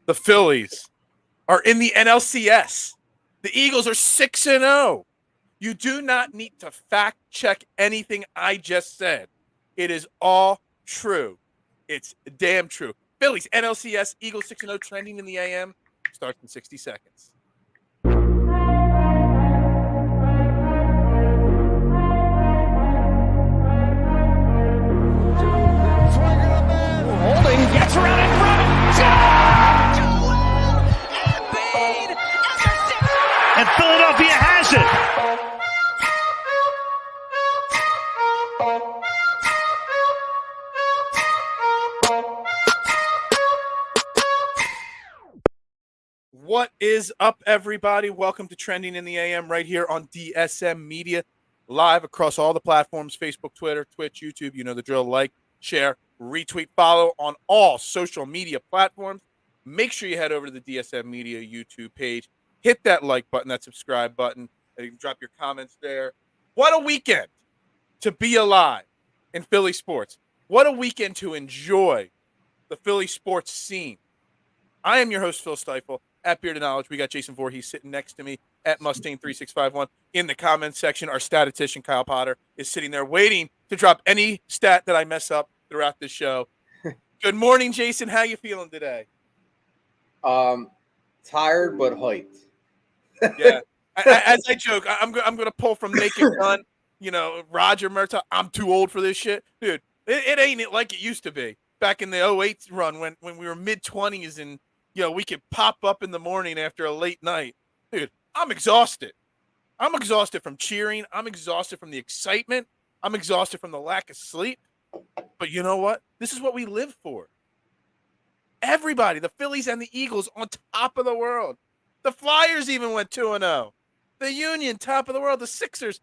The Phillies are in the NLCS. The Eagles are 6-0. You do not need to fact check anything I just said. It is all true. It's damn true. Phillies, NLCS, Eagles 6-0 trending in the AM. Starts in 60 seconds. Holding gets around in front. And Philadelphia has it. What is up, everybody? Welcome to Trending in the AM right here on DSM Media, live across all the platforms, Facebook, Twitter, Twitch, YouTube. You know the drill. Like, share, retweet, follow on all social media platforms. Make sure you head over to the DSM Media YouTube page. Hit that like button, that subscribe button, and you can drop your comments there. What a weekend to be alive in Philly sports. What a weekend to enjoy the Philly sports scene. I am your host, Phil Stiefel. At Bearded Knowledge, we got Jason Voorhees sitting next to me at Mustang3651. In the comments section, our statistician, Kyle Potter, is sitting there waiting to drop any stat that I mess up throughout the show. Good morning, Jason. How you feeling today? Tired but hyped. Yeah. As I joke, I'm going to pull from Naked Gun, Roger Murtaugh. I'm too old for this shit. Dude, it ain't like it used to be back in the 08 run when we were mid-20s and we could pop up in the morning after a late night. Dude, I'm exhausted. I'm exhausted from cheering. I'm exhausted from the excitement. I'm exhausted from the lack of sleep. But you know what? This is what we live for. Everybody, the Phillies and the Eagles on top of the world. The Flyers even went 2-0. The Union, top of the world. The Sixers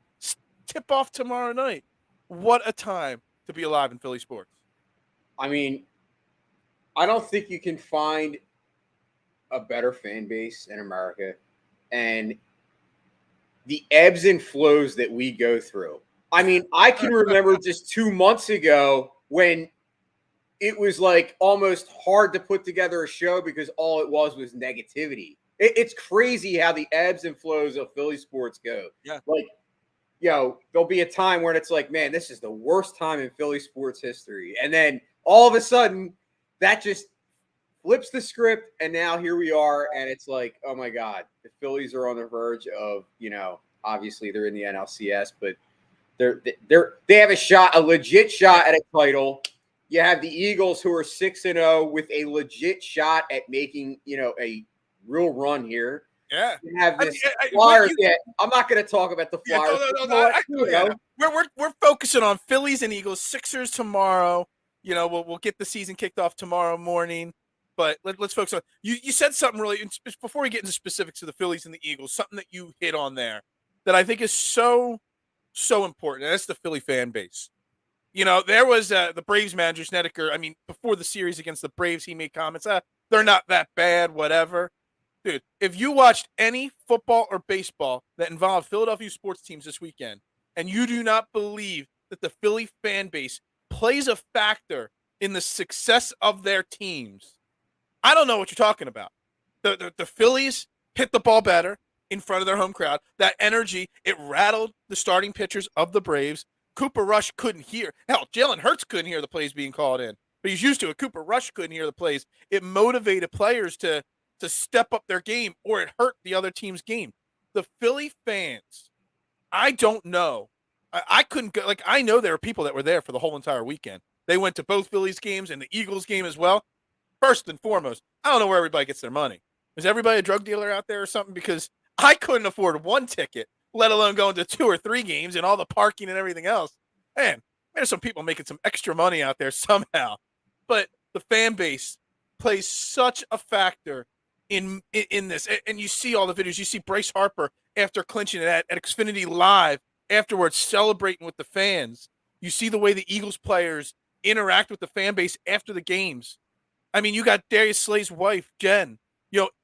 tip off tomorrow night. What a time to be alive in Philly sports. I mean, I don't think you can find a better fan base in America, and the ebbs and flows that we go through. I mean, I can remember just 2 months ago when it was like almost hard to put together a show because all it was negativity. It's crazy how the ebbs and flows of Philly sports go. Yeah. Like, there'll be a time when it's like, man, this is the worst time in Philly sports history. And then all of a sudden that just flips the script, and now here we are, and it's like, oh my God, the Phillies are on the verge of, obviously they're in the NLCS, but they have a legit shot at a title. You have the Eagles who are 6-0 with a legit shot at making, a real run here. Yeah. You have this Flyers. I'm not going to talk about the Flyers. We're focusing on Phillies and Eagles, Sixers tomorrow. We'll get the season kicked off tomorrow morning. But let's focus on you said something really before we get into specifics of the Phillies and the Eagles, something that you hit on there that I think is so important. And that's the Philly fan base. There was the Braves manager, Snedeker. I mean, before the series against the Braves, he made comments, they're not that bad, whatever. Dude, if you watched any football or baseball that involved Philadelphia sports teams this weekend, and you do not believe that the Philly fan base plays a factor in the success of their teams, I don't know what you're talking about. The Phillies hit the ball better in front of their home crowd. That energy, it rattled the starting pitchers of the Braves. Cooper Rush couldn't hear. Hell, Jalen Hurts couldn't hear the plays being called in, but he's used to it. Cooper Rush couldn't hear the plays. It motivated players to step up their game, or it hurt the other team's game. The Philly fans, I don't know. I couldn't go. Like, I know there are people that were there for the whole entire weekend. They went to both Phillies games and the Eagles game as well. First and foremost, I don't know where everybody gets their money. Is everybody a drug dealer out there or something? Because I couldn't afford one ticket, let alone going to 2 or 3 games and all the parking and everything else. Man, there's some people making some extra money out there somehow. But the fan base plays such a factor in this. And you see all the videos. You see Bryce Harper after clinching it at Xfinity Live afterwards celebrating with the fans. You see the way the Eagles players interact with the fan base after the games. I mean, you got Darius Slay's wife, Jen,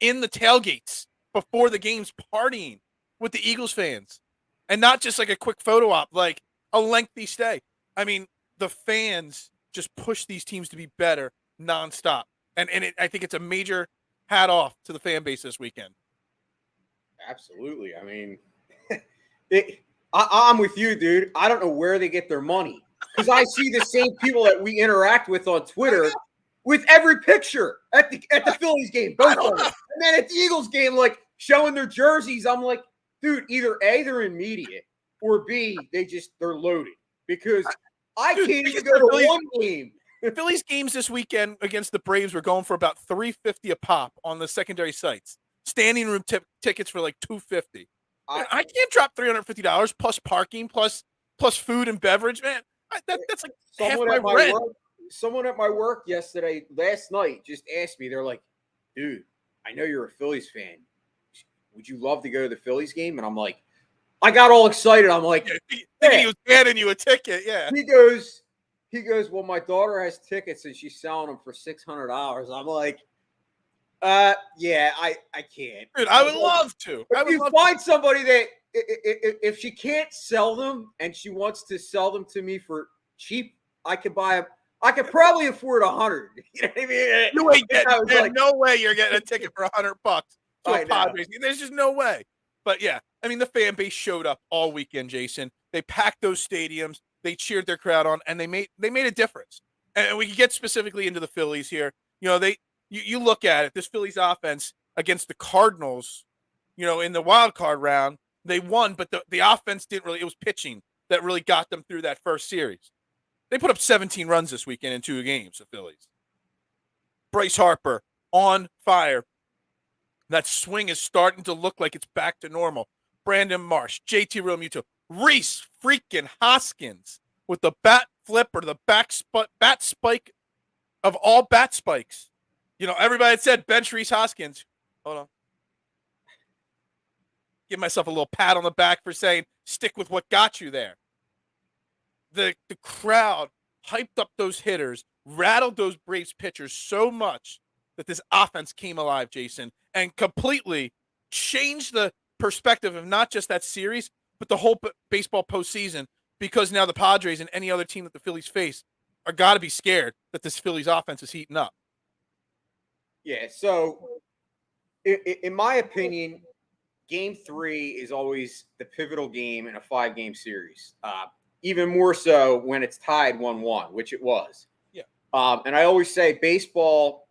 in the tailgates before the games partying with the Eagles fans. And not just like a quick photo op, like a lengthy stay. I mean, the fans just push these teams to be better nonstop. And I think it's a major hat off to the fan base this weekend. Absolutely. I mean, I'm with you, dude. I don't know where they get their money because I see the same people that we interact with on Twitter with every picture at the Phillies game, both of them. And then at the Eagles game, like showing their jerseys. I'm like, dude, either A, they're in media, or B, they're loaded because I can't even go to one game. Phillies games this weekend against the Braves were going for about $350 a pop on the secondary sites. Standing room tickets for like $250. I can't drop $350 plus parking plus food and beverage, man. That's like half my rent. Someone at my work last night, just asked me. They're like, "Dude, I know you're a Phillies fan. Would you love to go to the Phillies game?" And I'm like, I got all excited. I'm like, he was handing you a ticket. Yeah. He goes, well, my daughter has tickets and she's selling them for $600. I'm like, yeah, I can't. Dude, I would love to. If you find somebody that if she can't sell them and she wants to sell them to me for cheap, I could buy them. I could probably afford 100. You know what I mean? No way you're getting a ticket for $100 to a Padres. There's just no way. But yeah, I mean, the fan base showed up all weekend, Jason. They packed those stadiums. They cheered their crowd on, and they made a difference. And we can get specifically into the Phillies here. You know, you look at it, this Phillies offense against the Cardinals, you know, in the wild card round, they won, but the offense didn't really, it was pitching that really got them through that first series. They put up 17 runs this weekend in 2 games, the Phillies. Bryce Harper on fire. That swing is starting to look like it's back to normal. Brandon Marsh, JT Realmuto, Reese freaking Hoskins with the bat flip or the bat spike of all bat spikes. You know, everybody had said bench Reese Hoskins. Hold on. Give myself a little pat on the back for saying stick with what got you there. The crowd hyped up those hitters, rattled those Braves pitchers so much that this offense came alive, Jason, and completely changed the perspective of not just that series, but the whole baseball postseason, because now the Padres and any other team that the Phillies face are got to be scared that this Phillies offense is heating up. Yeah, so in my opinion, Game 3 is always the pivotal game in a 5-game series. Even more so when it's tied 1-1, which it was. Yeah. And I always say baseball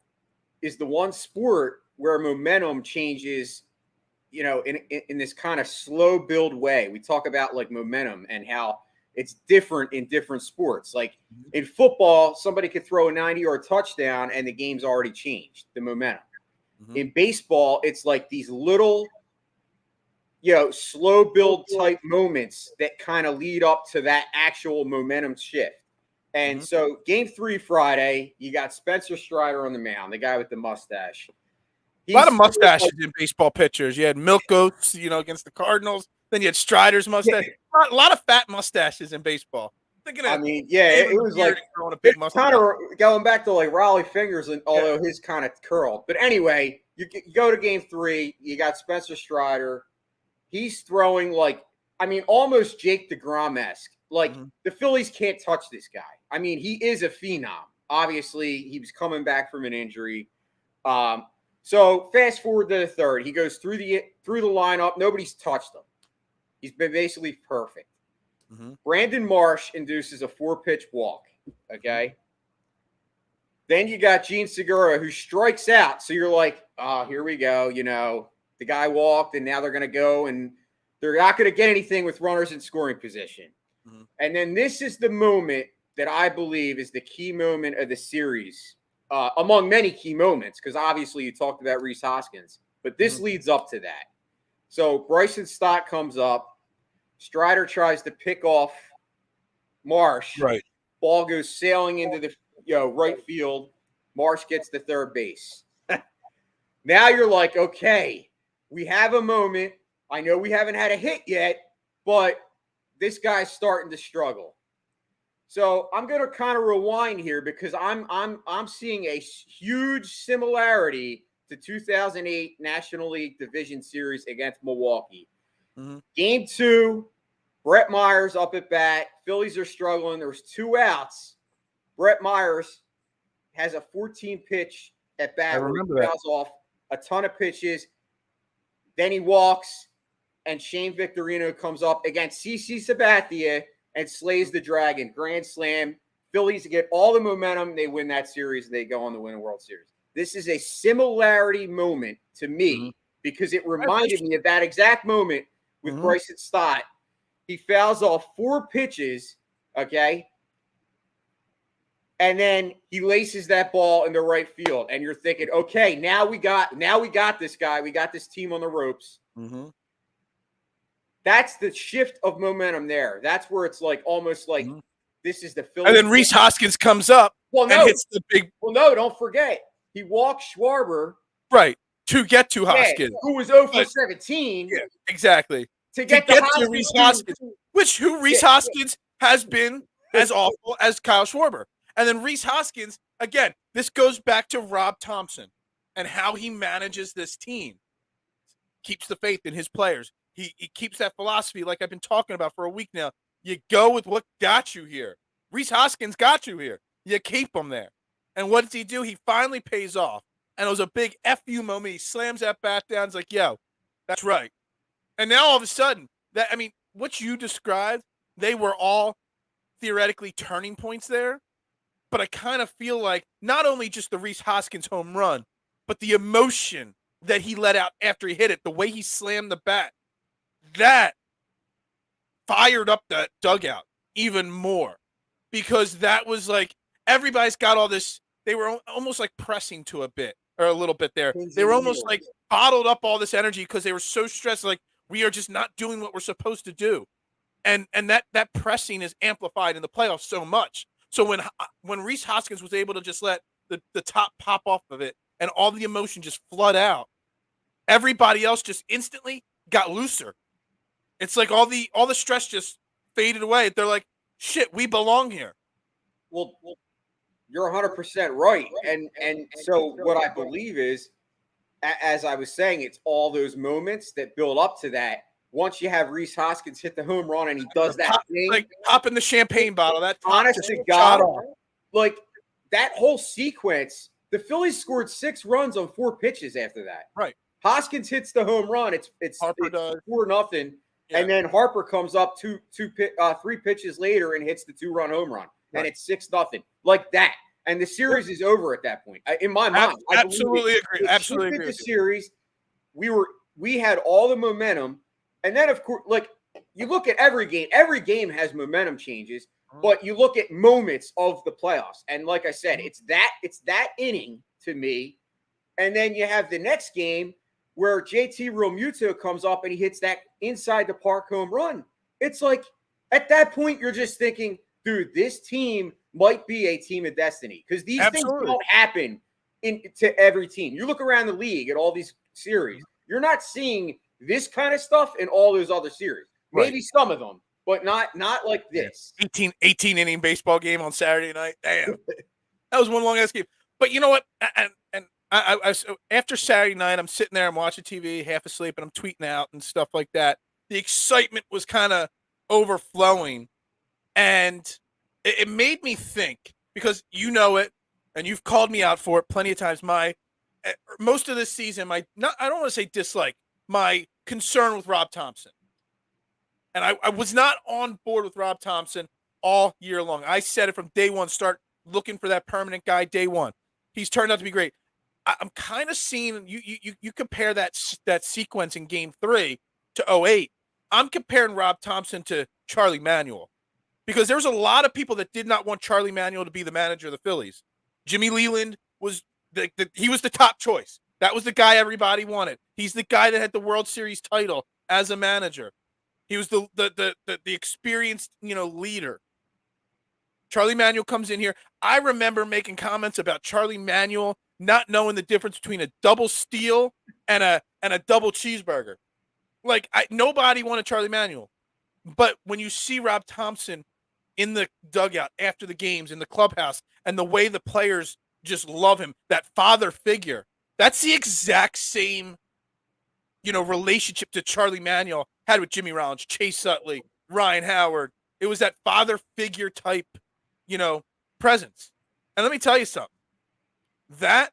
is the one sport where momentum changes, you know, in this kind of slow build way. We talk about like momentum and how it's different in different sports. Like in football, somebody could throw a 90-yard touchdown and the game's already changed, the momentum. Mm-hmm. In baseball, it's like these little, you know, slow build type moments that kind of lead up to that actual momentum shift. And so Game 3 Friday, you got Spencer Strider on the mound, the guy with the mustache. A lot of mustaches in baseball pitchers. You had Milk Goats, you know, against the Cardinals. Then you had Strider's mustache. Yeah. A lot of fat mustaches in baseball. I mean, yeah, it was like a big kind of going back to like Raleigh Fingers, and although his kind of curled. But anyway, you go to Game 3. You got Spencer Strider. He's throwing like, I mean, almost Jake DeGrom-esque. Like the Phillies can't touch this guy. I mean, he is a phenom. Obviously, he was coming back from an injury. So fast forward to the third. He goes through the lineup. Nobody's touched him. He's been basically perfect. Brandon Marsh induces a 4-pitch walk. Okay. Then you got Gene Segura, who strikes out. So you're like, oh, here we go. You know, the guy walked, and now they're going to go, and they're not going to get anything with runners in scoring position. And then this is the moment that I believe is the key moment of the series, among many key moments, because obviously you talked about Reese Hoskins, but this leads up to that. So Bryson Stott comes up. Strider tries to pick off Marsh. Right. Ball goes sailing into the right field. Marsh gets to third base. Now you're like, okay, we have a moment. I know we haven't had a hit yet, but this guy's starting to struggle. So I'm going to kind of rewind here because I'm seeing a huge similarity to 2008 National League Division Series against Milwaukee. Game 2, Brett Myers up at bat. Phillies are struggling. There's 2 outs. Brett Myers has a 14-pitch at bat where he fouls off a ton of pitches. Then he walks, and Shane Victorino comes up against CC Sabathia and slays the Dragon. Grand slam. Phillies get all the momentum. They win that series, and they go on to win a World Series. This is a similarity moment to me because it reminded me of that exact moment with Bryson Stott. He fouls off 4 pitches, okay? And then he laces that ball in the right field. And you're thinking, okay, now we got this guy. We got this team on the ropes. That's the shift of momentum there. That's where it's like almost like this is the Phillies. And then Rhys Hoskins comes up and hits the big. Well, no, don't forget. He walked Schwarber. Right. To get to Hoskins. Who was 0 for 17. Yeah, exactly. To get to Rhys Hoskins. Rhys Hoskins has been as awful as Kyle Schwarber. And then Rhys Hoskins, again, this goes back to Rob Thomson and how he manages this team. Keeps the faith in his players. He keeps that philosophy like I've been talking about for a week now. You go with what got you here. Rhys Hoskins got you here. You keep him there. And what does he do? He finally pays off. And it was a big FU moment. He slams that bat down. It's like, yo, that's right. And now all of a sudden, what you described, they were all theoretically turning points there. But I kind of feel like not only just the Rhys Hoskins home run, but the emotion that he let out after he hit it, the way he slammed the bat, that fired up that dugout even more. Because that was like, everybody's got all this, they were almost like pressing to a little bit there. They were almost like bottled up all this energy because they were so stressed, like, we are just not doing what we're supposed to do. And that pressing is amplified in the playoffs so much. So when Rhys Hoskins was able to just let the top pop off of it and all the emotion just flood out, everybody else just instantly got looser. It's like all the stress just faded away. They're like, shit, we belong here. Well, you're 100% right. And so what I believe is, as I was saying, it's all those moments that build up to that. Once you have Rhys Hoskins hit the home run and he does that thing. Like popping the champagne bottle. That honest to God, like that whole sequence, the Phillies scored 6 runs on 4 pitches after that. Right. Hoskins hits the home run. It's 4-0. Yeah. And then Harper comes up 3 pitches later and hits the 2-run home run. Right. And it's 6-0. Like that. And the series is over at that point. In my mind. Absolutely agree. Absolutely agree. The series, we had all the momentum. And then, of course, like you look at every game has momentum changes, but you look at moments of the playoffs. And like I said, it's that inning to me. And then you have the next game where JT Realmuto comes up and he hits that inside the park home run. It's like at that point, you're just thinking, dude, this team might be a team of destiny because these things don't happen to every team. You look around the league at all these series, you're not seeing this kind of stuff in all those other series. Maybe some of them, but not like this. 18 inning baseball game on Saturday night. Damn. That was one long ass game. But you know what? And I after Saturday night, I'm sitting there, I'm watching TV, half asleep, and I'm tweeting out and stuff like that. The excitement was kind of overflowing. And it made me think, because you know it, and you've called me out for it plenty of times. Most of this season, I don't want to say dislike, my concern with Rob Thomson. And I was not on board with Rob Thomson all year long. I said it from day one, start looking for that permanent guy day one. He's turned out to be great. I'm kind of seeing, you compare that sequence in game 3 to 2008. I'm comparing Rob Thomson to Charlie Manuel. Because there was a lot of people that did not want Charlie Manuel to be the manager of the Phillies. Jimmy Leland was he was the top choice. That was the guy everybody wanted. He's the guy that had the World Series title as a manager. He was the experienced, leader. Charlie Manuel comes in here. I remember making comments about Charlie Manuel not knowing the difference between a double steal and a double cheeseburger. Like nobody wanted Charlie Manuel. But when you see Rob Thomson in the dugout after the games in the clubhouse and the way the players just love him, that father figure, that's the exact same, relationship that Charlie Manuel had with Jimmy Rollins, Chase Utley, Ryan Howard. It was that father figure type, presence. And let me tell you something. That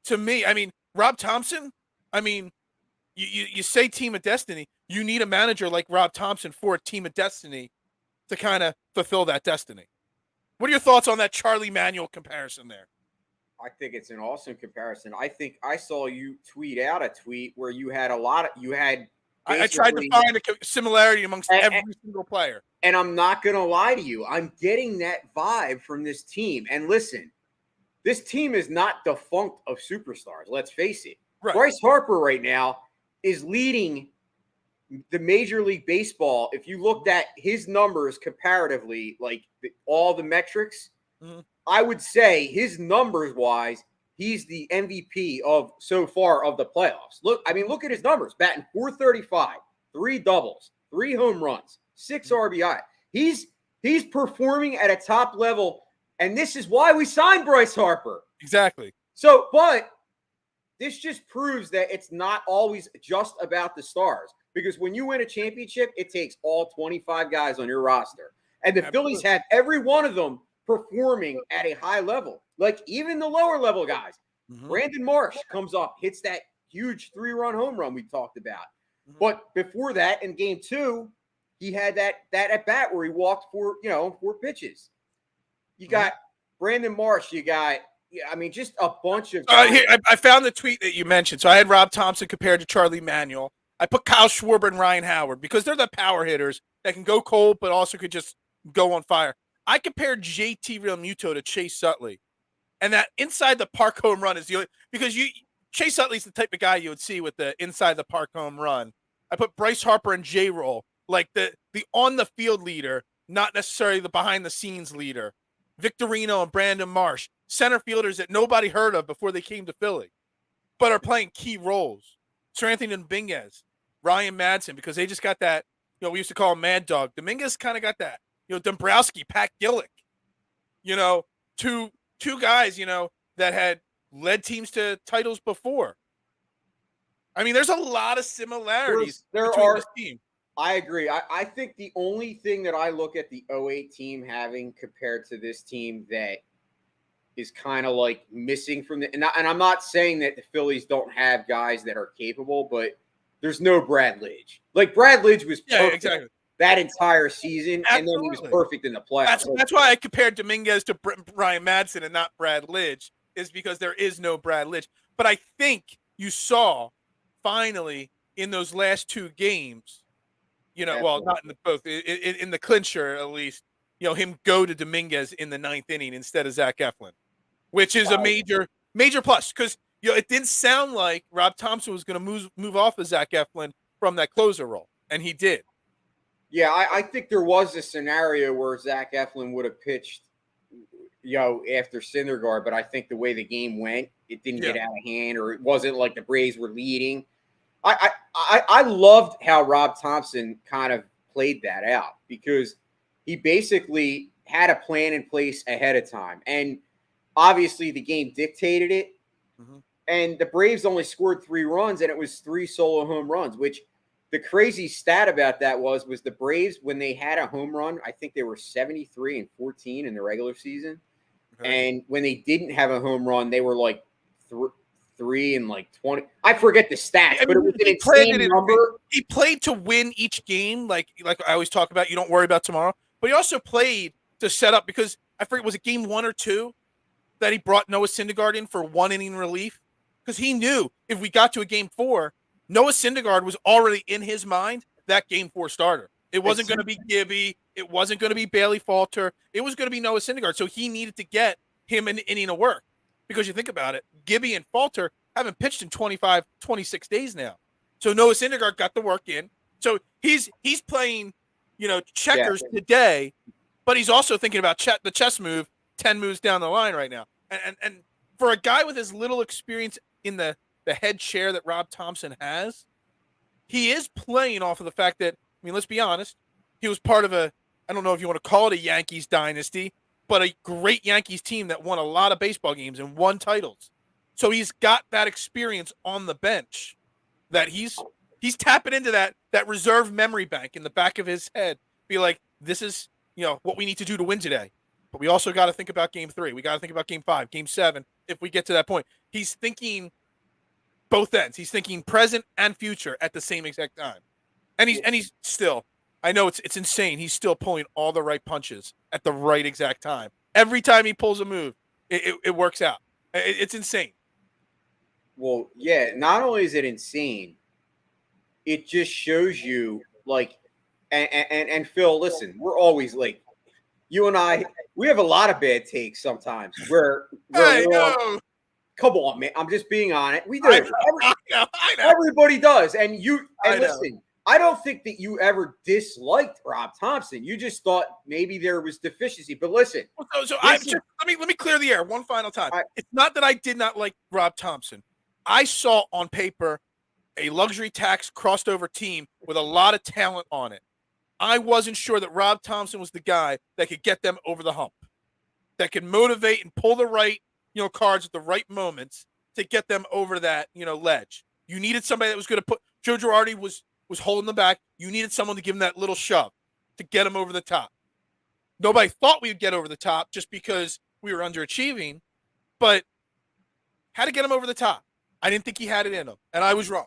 to me, I mean, Rob Thomson, I mean, you say team of destiny. You need a manager like Rob Thomson for a team of destiny to kind of fulfill that destiny. What are your thoughts on that Charlie Manuel comparison there? I think it's an awesome comparison. I think I saw you tweet out a tweet where you had I tried to find a similarity amongst every single player. And I'm not going to lie to you. I'm getting that vibe from this team. And listen, this team is not defunct of superstars. Let's face it. Right. Bryce Harper right now is leading the Major League Baseball. If you looked at his numbers comparatively, like all the metrics, I would say his numbers wise, he's the MVP of so far of the playoffs. Look at his numbers: batting .435, 3 doubles, 3 home runs, 6 RBI. He's performing at a top level, and this is why we signed Bryce Harper. Exactly. So, but this just proves that it's not always just about the stars, because when you win a championship, it takes all 25 guys on your roster, and the Phillies have every one of them performing at a high level. Like even the lower level guys. Brandon Marsh comes up, hits that huge 3-run home run we talked about. But before that, in game 2, he had that at bat where he walked 4 pitches. You got Brandon Marsh. You got, just a bunch of guys. Here, I found the tweet that you mentioned. So I had Rob Thomson compared to Charlie Manuel. I put Kyle Schwarber and Ryan Howard because they're the power hitters that can go cold, but also could just go on fire. I compared JT Realmuto to Chase Utley, and that inside the park home run is the only, because Chase Utley's the type of guy you would see with the inside the park home run. I put Bryce Harper and J-Roll, like the on the field leader, not necessarily the behind the scenes leader. Victorino and Brandon Marsh, center fielders that nobody heard of before they came to Philly, but are playing key roles. Sir Anthony Dominguez, Ryan Madsen, because they just got that. We used to call him Mad Dog. Dominguez kind of got that. Dombrowski, Pat Gillick, two guys, that had led teams to titles before. I mean, there's a lot of similarities between this team. I agree. I think the only thing that I look at the 08 team having compared to this team that is kind of like missing from and I'm not saying that the Phillies don't have guys that are capable, but there's no Brad Lidge. Like Brad Lidge was perfect that entire season, and then he was perfect in the playoffs. That's why I compared Dominguez to Ryan Madsen and not Brad Lidge, is because there is no Brad Lidge. But I think you saw finally in those last 2 games, well, not in both, in the clincher at least, him go to Dominguez in the 9th inning instead of Zach Eflin, which is a major plus, because it didn't sound like Rob Thomson was going to move off of Zach Eflin from that closer role, and he did. Yeah, I think there was a scenario where Zach Eflin would have pitched, after Syndergaard, but I think the way the game went, it didn't get out of hand, or it wasn't like the Braves were leading. I loved how Rob Thomson kind of played that out, because he basically had a plan in place ahead of time, and obviously the game dictated it. And the Braves only scored 3 runs, and it was 3 solo home runs, which the crazy stat about that was the Braves, when they had a home run, I think they were 73-14 in the regular season. And when they didn't have a home run, they were like 3-20. I forget the stats, but it was an insane number. He played to win each game, like I always talk about. You don't worry about tomorrow, but he also played to set up, because I forget, was it game 1 or 2 that he brought Noah Syndergaard in for 1 inning relief, because he knew if we got to a game 4, Noah Syndergaard was already in his mind that game 4 starter. It wasn't going to be Gibby. It wasn't going to be Bailey Falter. It was going to be Noah Syndergaard. So he needed to get him an inning of work, because you think about it, Gibby and Falter haven't pitched in 25, 26 days now. So Noah Syndergaard got the work in. So he's playing, checkers today, but he's also thinking about the chess move 10 moves down the line right now. And for a guy with as little experience in the head chair that Rob Thomson has, he is playing off of the fact that, let's be honest, he was part of I don't know if you want to call it a Yankees dynasty, but a great Yankees team that won a lot of baseball games and won titles. So he's got that experience on the bench that he's tapping into that reserve memory bank in the back of his head. Be like, this is, what we need to do to win today. But we also got to think about game 3. We got to think about game 5, game 7, if we get to that point. He's thinking both ends. He's thinking present and future at the same exact time. And he's still, I know it's insane. He's still pulling all the right punches at the right exact time. Every time he pulls a move, it works out. It's insane. Well, yeah, not only is it insane, it just shows you like, and Phil, listen, we're always like, you and I, we have a lot of bad takes sometimes. Come on, man. I'm just being honest. We do. I know. Everybody does. And I listen, I don't think that you ever disliked Rob Thomson. You just thought maybe there was deficiency. But listen. Let me clear the air one final time. It's not that I did not like Rob Thomson. I saw on paper a luxury tax crossed over team with a lot of talent on it. I wasn't sure that Rob Thomson was the guy that could get them over the hump, that could motivate and pull the right, cards at the right moments to get them over that, ledge. You needed somebody that was going to put Joe Girardi was holding them back. You needed someone to give him that little shove to get him over the top. Nobody thought we would get over the top just because we were underachieving, but had to get him over the top. I didn't think he had it in him, and I was wrong.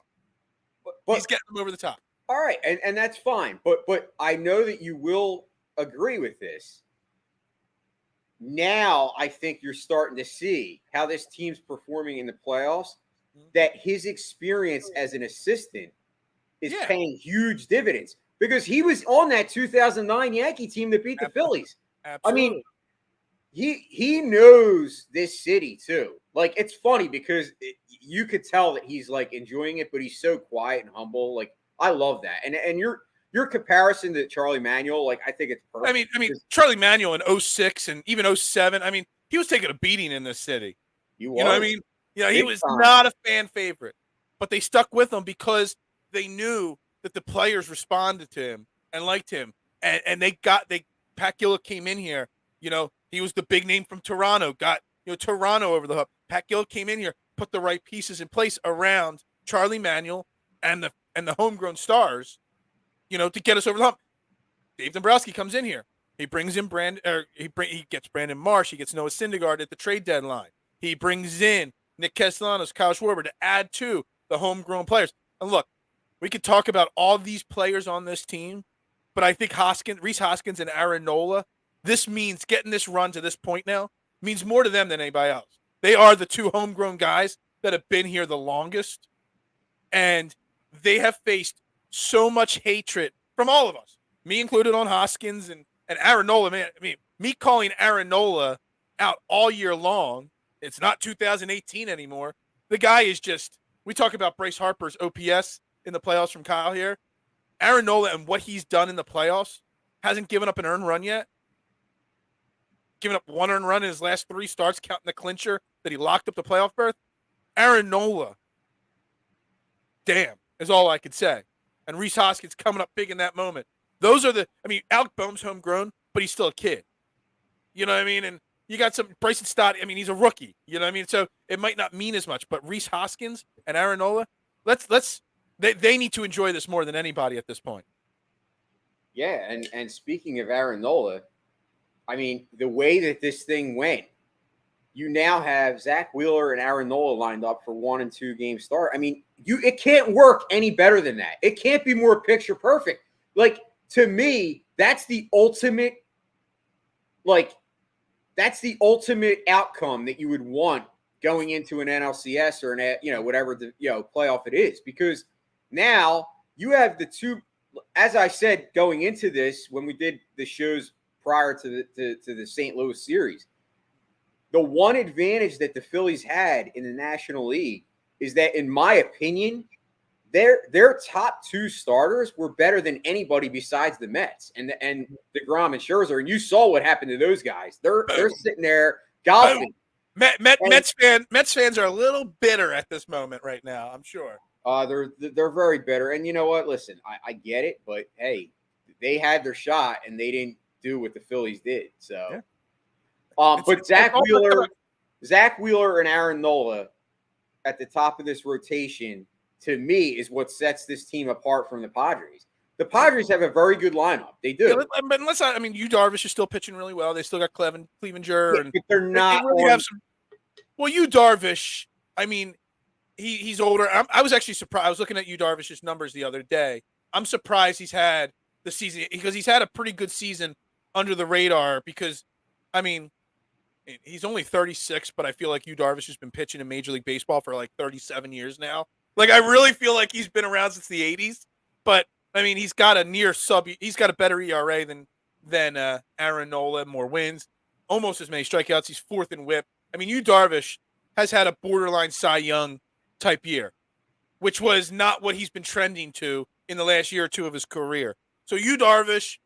But he's getting him over the top. All right, and that's fine. But I know that you will agree with this. Now I think you're starting to see how this team's performing in the playoffs, that his experience as an assistant is paying huge dividends because he was on that 2009 Yankee team that beat the Phillies. Absolutely. I mean, he knows this city too. Like, it's funny because you could tell that he's like enjoying it, but he's so quiet and humble. Like, I love that. And your comparison to Charlie Manuel, like, I think it's perfect. I mean, Charlie Manuel in 06 and even 07, I mean, he was taking a beating in this city. You know what I mean? He was not a fan favorite, but they stuck with him because they knew that the players responded to him and liked him. And Pat Gillick came in here, he was the big name from Toronto, got, Toronto over the hook. Pat Gillick came in here, put the right pieces in place around Charlie Manuel and the homegrown stars, to get us over the hump. Dave Dombrowski comes in here. He brings in he gets Brandon Marsh. He gets Noah Syndergaard at the trade deadline. He brings in Nick Castellanos, Kyle Schwarber to add to the homegrown players. And look, we could talk about all these players on this team, but I think Rhys Hoskins and Aaron Nola, this means getting this run to this point now means more to them than anybody else. They are the two homegrown guys that have been here the longest, and they have faced so much hatred from all of us, me included on Hoskins and Aaron Nola. Man, I mean, me calling Aaron Nola out all year long, it's not 2018 anymore. The guy is just, we talk about Bryce Harper's OPS in the playoffs from Kyle here. Aaron Nola and what he's done in the playoffs, hasn't given up an earned run yet. Given up one earned run in his last 3 starts, counting the clincher that he locked up the playoff berth. Aaron Nola, damn, is all I could say. And Rhys Hoskins coming up big in that moment. Those are Alec Boehm's homegrown, but he's still a kid. You know what I mean? And you got some Bryson Stott. I mean, he's a rookie. You know what I mean? So it might not mean as much, but Rhys Hoskins and Aaron Nola, they need to enjoy this more than anybody at this point. Yeah, and speaking of Aaron Nola, I mean, the way that this thing went, you now have Zach Wheeler and Aaron Nola lined up for 1 and 2 game start. I mean, it can't work any better than that. It can't be more picture perfect. Like, to me, that's the ultimate outcome that you would want going into an NLCS or whatever the playoff it is, because now you have the two. As I said going into this, when we did the shows prior to the St. Louis series, the one advantage that the Phillies had in the National League is that, in my opinion, their top 2 starters were better than anybody besides the Mets and DeGrom and Scherzer. And you saw what happened to those guys. They're sitting there golfing. Mets fans are a little bitter at this moment right now, I'm sure. They're very bitter. And you know what? Listen, I get it, but hey, they had their shot and they didn't do what the Phillies did. So, yeah. But Zach Wheeler and Aaron Nola at the top of this rotation, to me, is what sets this team apart from the Padres. The Padres have a very good lineup. They do. Yeah, but Yu Darvish is still pitching really well. They still got Clevenger. Yeah, but they're not. They really have some. Well, Yu Darvish, I mean, he's older. I was actually surprised. I was looking at Yu Darvish's numbers the other day. I'm surprised he's had the season because he's had a pretty good season under the radar because, I mean, he's only 36, but I feel like Yu Darvish has been pitching in Major League Baseball for like 37 years now. Like, I really feel like he's been around since the 80s. But, I mean, he's got a better ERA than Aaron Nola, more wins, almost as many strikeouts. He's fourth in WHIP. I mean, Yu Darvish has had a borderline Cy Young type year, which was not what he's been trending to in the last year or two of his career. So Yu Darvish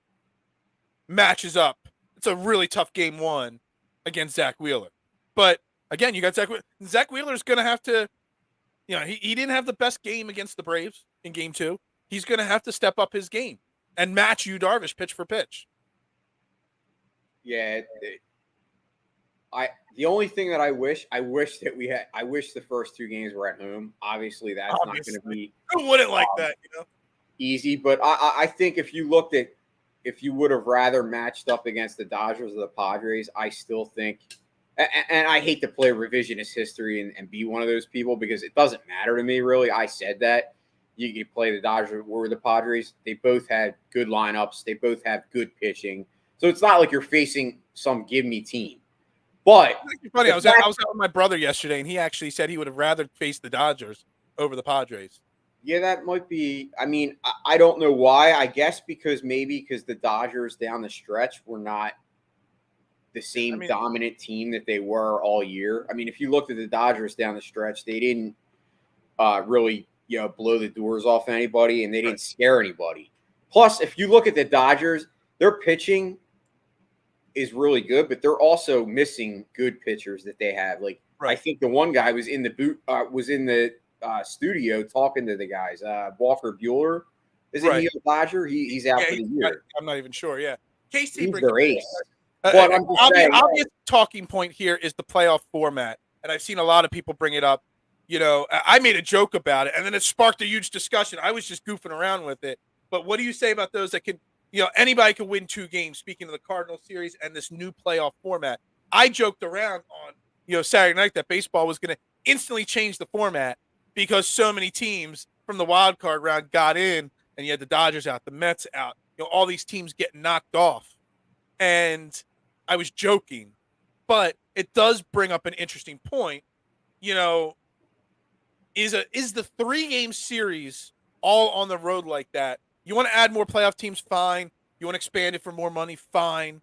matches up. It's a really tough game one against Zach Wheeler. But again, you got Zach Wheeler. Zach Wheeler's going to have to, he didn't have the best game against the Braves in game two. He's going to have to step up his game and match Yu Darvish pitch for pitch. Yeah. The only thing that I wish the first two games were at home. Obviously, that's not going to be. Who wouldn't like that, easy. But I think if you would have rather matched up against the Dodgers or the Padres, I still think, and I hate to play revisionist history and be one of those people because it doesn't matter to me, really. I said that. You could play the Dodgers or the Padres. They both had good lineups. They both have good pitching. So it's not like you're facing some give-me team. But it's funny, I was out with my brother yesterday, and he actually said he would have rather faced the Dodgers over the Padres. Yeah, that might be. I mean, I don't know why. I guess because the Dodgers down the stretch were not the same dominant team that they were all year. I mean, if you looked at the Dodgers down the stretch, they didn't really blow the doors off anybody, and they didn't scare anybody. Plus, if you look at the Dodgers, their pitching is really good, but they're also missing good pitchers that they have. Like, I think the one guy was in the studio talking to the guys. Walker Buehler, isn't he a Dodger? He's out for the year. I'm not even sure. Yeah, Casey he's their ace. But the obvious talking point here is the playoff format, and I've seen a lot of people bring it up. I made a joke about it, and then it sparked a huge discussion. I was just goofing around with it. But what do you say about those that can? Anybody could win two games, speaking of the Cardinal series and this new playoff format. I joked around on, Saturday night that baseball was going to instantly change the format because so many teams from the wild card round got in, and you had the Dodgers out, the Mets out, all these teams getting knocked off. And I was joking, but it does bring up an interesting point. Is the 3-game series all on the road like that? You want to add more playoff teams? Fine. You want to expand it for more money? Fine.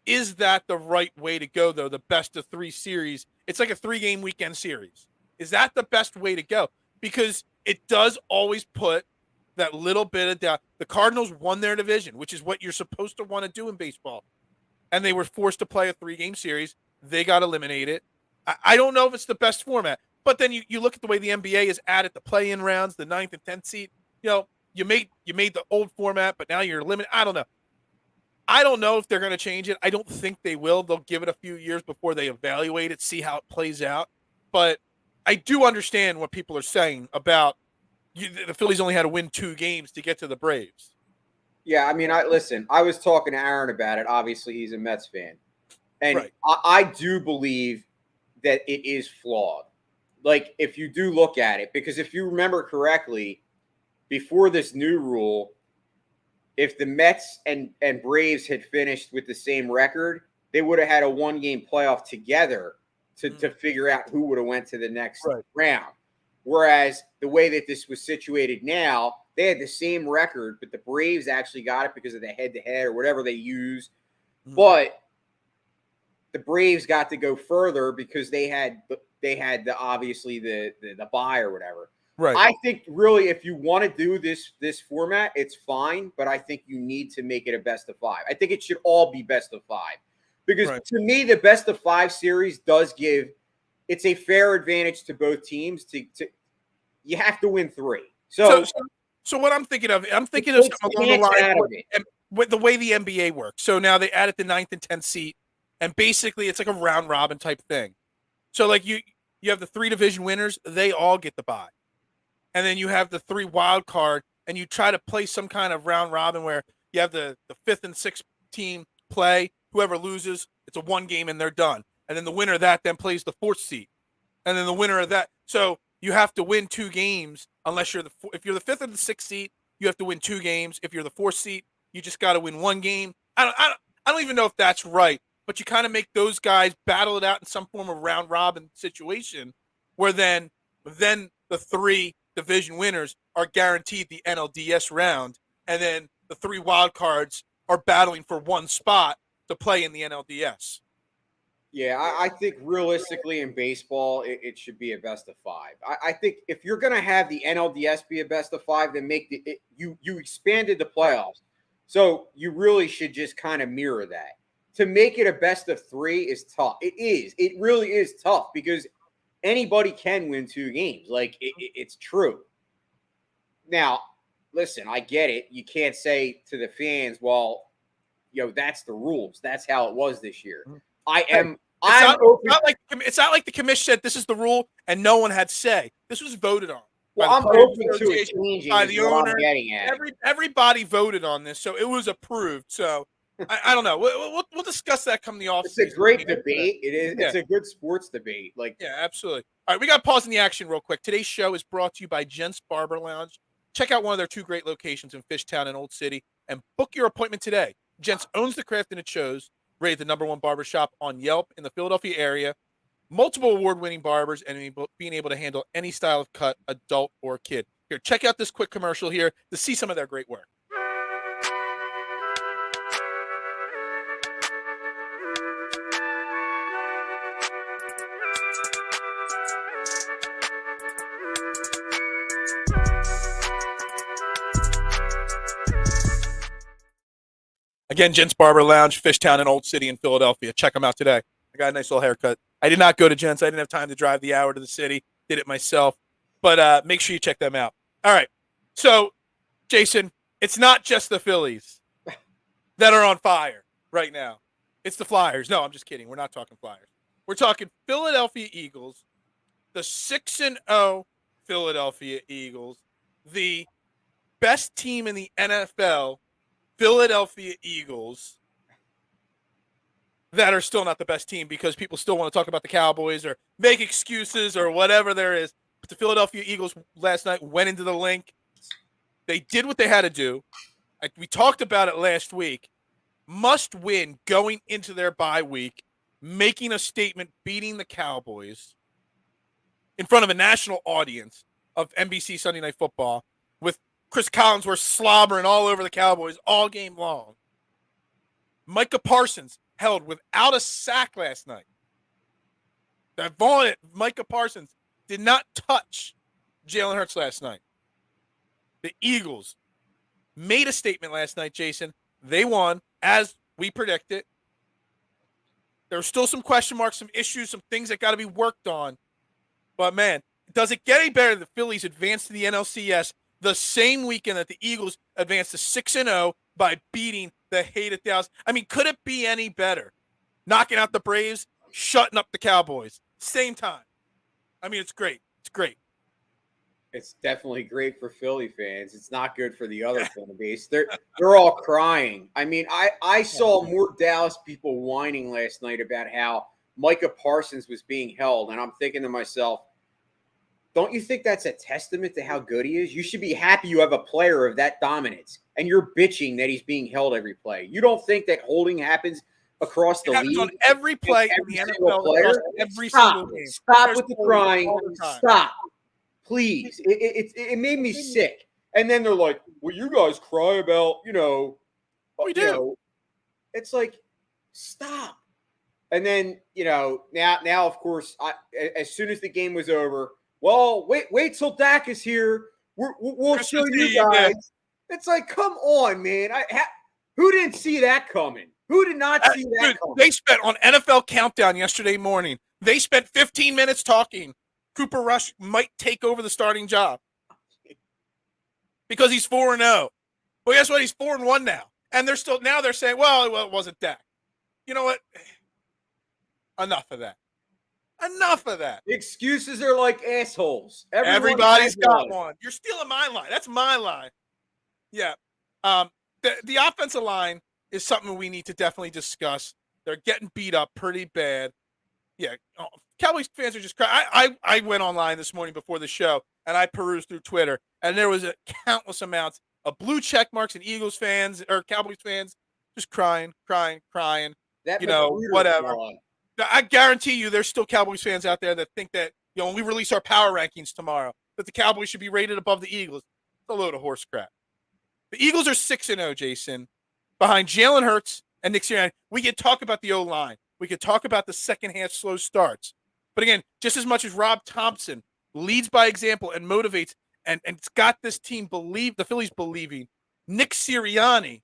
Is that the right way to go, though, the best of 3 series? It's like a 3-game weekend series. Is that the best way to go? Because it does always put that little bit of doubt. The Cardinals won their division, which is what you're supposed to want to do in baseball. And they were forced to play a 3-game series. They got eliminated. I don't know if it's the best format. But then you look at the way the NBA has added the play-in rounds, the 9th and 10th seed. You made the old format, but now you're limited. I don't know. I don't know if they're going to change it. I don't think they will. They'll give it a few years before they evaluate it, see how it plays out. But I do understand what people are saying about the Phillies only had to win 2 games to get to the Braves. Yeah, I mean, I was talking to Aaron about it. Obviously, he's a Mets fan. And I do believe that it is flawed. Like, if you do look at it, because if you remember correctly, before this new rule, if the Mets and Braves had finished with the same record, they would have had a 1-game playoff together to figure out who would have went to the next round. Whereas the way that this was situated now, they had the same record, but the Braves actually got it because of the head-to-head or whatever they use. But the Braves got to go further because they had obviously the bye or whatever. Right. I think really if you want to do this format, it's fine, but I think you need to make it a best of 5. I think it should all be best of 5. Because to me, the best of 5 series does it's a fair advantage to both teams to you have to win 3. So what I'm thinking of something along the line with the way the NBA works. So now they added the 9th and 10th seat, and basically it's like a round robin type thing. So like you have the 3 division winners, they all get the bye. And then you have the 3 wild card, and you try to play some kind of round robin where you have the 5th and 6th team play. Whoever loses, it's a 1 game and they're done. and then the winner of that then plays the 4th seed, and then the winner of that. So you have to win 2 games unless if you're the 5th or the 6th seed, you have to win 2 games. If you're the 4th seed, you just got to win 1 game. I don't even know if that's right, but you kind of make those guys battle it out in some form of round robin situation, where then the 3 division winners are guaranteed the NLDS round, and then the 3 wild cards are battling for 1 spot to play in the NLDS. Yeah, I think realistically in baseball, it should be a best of 5. I think if you're going to have the NLDS be a best of 5, then you expanded the playoffs. So you really should just kind of mirror that. To make it a best of 3 is tough. It is. It really is tough because anybody can win 2 games. Like, it's true. Now, listen, I get it. You can't say to the fans, well, that's the rules. That's how it was this year. It's not like the commission said this is the rule and no one had say. This was voted on. Well, I'm open to it changing by the owner. Getting at. Everybody voted on this, so it was approved. So I don't know. We'll discuss that come the offseason. It's a great debate. It is. Yeah. It's a good sports debate. Yeah, absolutely. All right, we got to pause in the action real quick. Today's show is brought to you by Gents Barber Lounge. Check out one of their 2 great locations in Fishtown and Old City and book your appointment today. Gents owns the craft and it shows. Rated the #1 barbershop on Yelp in the Philadelphia area. Multiple award-winning barbers and being able to handle any style of cut, adult or kid. Here, check out this quick commercial here to see some of their great work. Again, Gents Barber Lounge, Fishtown and Old City in Philadelphia. Check them out today. I got a nice little haircut. I did not go to Gents. I didn't have time to drive the hour to the city. Did it myself. But make sure you check them out. All right. So, Jason, it's not just the Phillies that are on fire right now. It's the Flyers. No, I'm just kidding. We're not talking Flyers. We're talking Philadelphia Eagles, the 6-0 Philadelphia Eagles, the best team in the NFL, Philadelphia Eagles, that are still not the best team because people still want to talk about the Cowboys or make excuses or whatever there is. But the Philadelphia Eagles last night went into the link. They did what they had to do. We talked about it last week. Must win going into their bye week, making a statement, beating the Cowboys in front of a national audience of NBC Sunday Night Football with Chris Collinsworth slobbering all over the Cowboys all game long. Micah Parsons held without a sack last night. That vaunted Micah Parsons did not touch Jalen Hurts last night. The Eagles made a statement last night, Jason. They won, as we predicted. There were still some question marks, some issues, some things that got to be worked on. But, man, does it get any better that the Phillies advanced to the NLCS the same weekend that the Eagles advanced to 6-0 by beating the hated Dallas? I mean, could it be any better? Knocking out the Braves, shutting up the Cowboys. Same time. I mean, it's great. It's great. It's definitely great for Philly fans. It's not good for the other fan base. They're all crying. I mean, I saw more Dallas people whining last night about how Micah Parsons was being held, and I'm thinking to myself, don't you think that's a testament to how good he is? You should be happy you have a player of that dominance, and you're bitching that he's being held every play. You don't think that holding happens across the league? On every play in the NFL, every single game. Stop with the crying. Stop. Please. It made me sick. And then they're like, well, you guys cry about, we do. It's like, stop. And then, now of course, as soon as the game was over, well, wait till Dak is here. We'll show you guys. It's like, come on, man. Who didn't see that coming? Who did not see that coming? They spent on NFL Countdown yesterday morning. They spent 15 minutes talking Cooper Rush might take over the starting job because he's 4-0. Well, guess what? He's 4-1 now, and they're saying, well, it wasn't Dak. You know what? Enough of that. Enough of that. The excuses are like assholes. Everybody's got one. You're stealing my line. That's my line. Yeah. The offensive line is something we need to definitely discuss. They're getting beat up pretty bad. Yeah, Cowboys fans are just crying. I went online this morning before the show, and I perused through Twitter, and there was countless amounts of blue check marks and Eagles fans or Cowboys fans just crying. That Whatever. I guarantee you there's still Cowboys fans out there that think that, when we release our power rankings tomorrow, that the Cowboys should be rated above the Eagles. It's a load of horse crap. The Eagles are 6-0, Jason, behind Jalen Hurts and Nick Sirianni. We could talk about the O-line. We could talk about the second half slow starts. But again, just as much as Rob Thomson leads by example and motivates and it's got this team the Phillies believing, Nick Sirianni,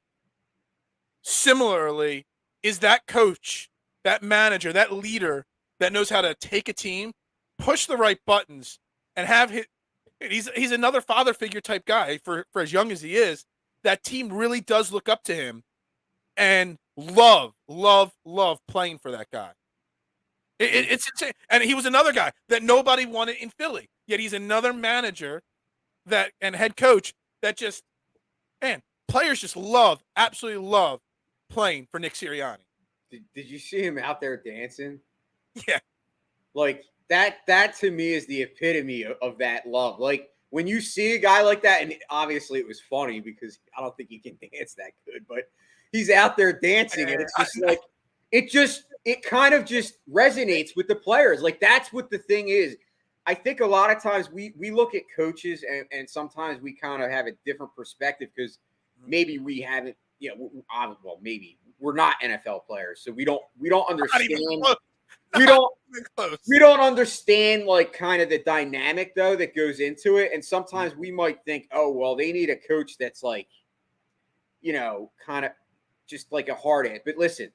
similarly, is that coach, that manager, that leader that knows how to take a team, push the right buttons, and have he's another father figure type guy for as young as he is. That team really does look up to him and love playing for that guy. It's insane. And he was another guy that nobody wanted in Philly. Yet he's another manager and head coach that just, players just absolutely love playing for Nick Sirianni. Did you see him out there dancing? Yeah. Like that to me is the epitome of that love. Like when you see a guy like that, and obviously it was funny because I don't think he can dance that good, but he's out there dancing and it's just like, it kind of just resonates with the players. Like that's what the thing is. I think a lot of times we look at coaches and sometimes we kind of have a different perspective because maybe we haven't, maybe we're not NFL players. So we don't understand. We don't understand like kind of the dynamic though that goes into it. And sometimes we might think, oh, well, they need a coach that's like, kind of just like a hard ass. But listen,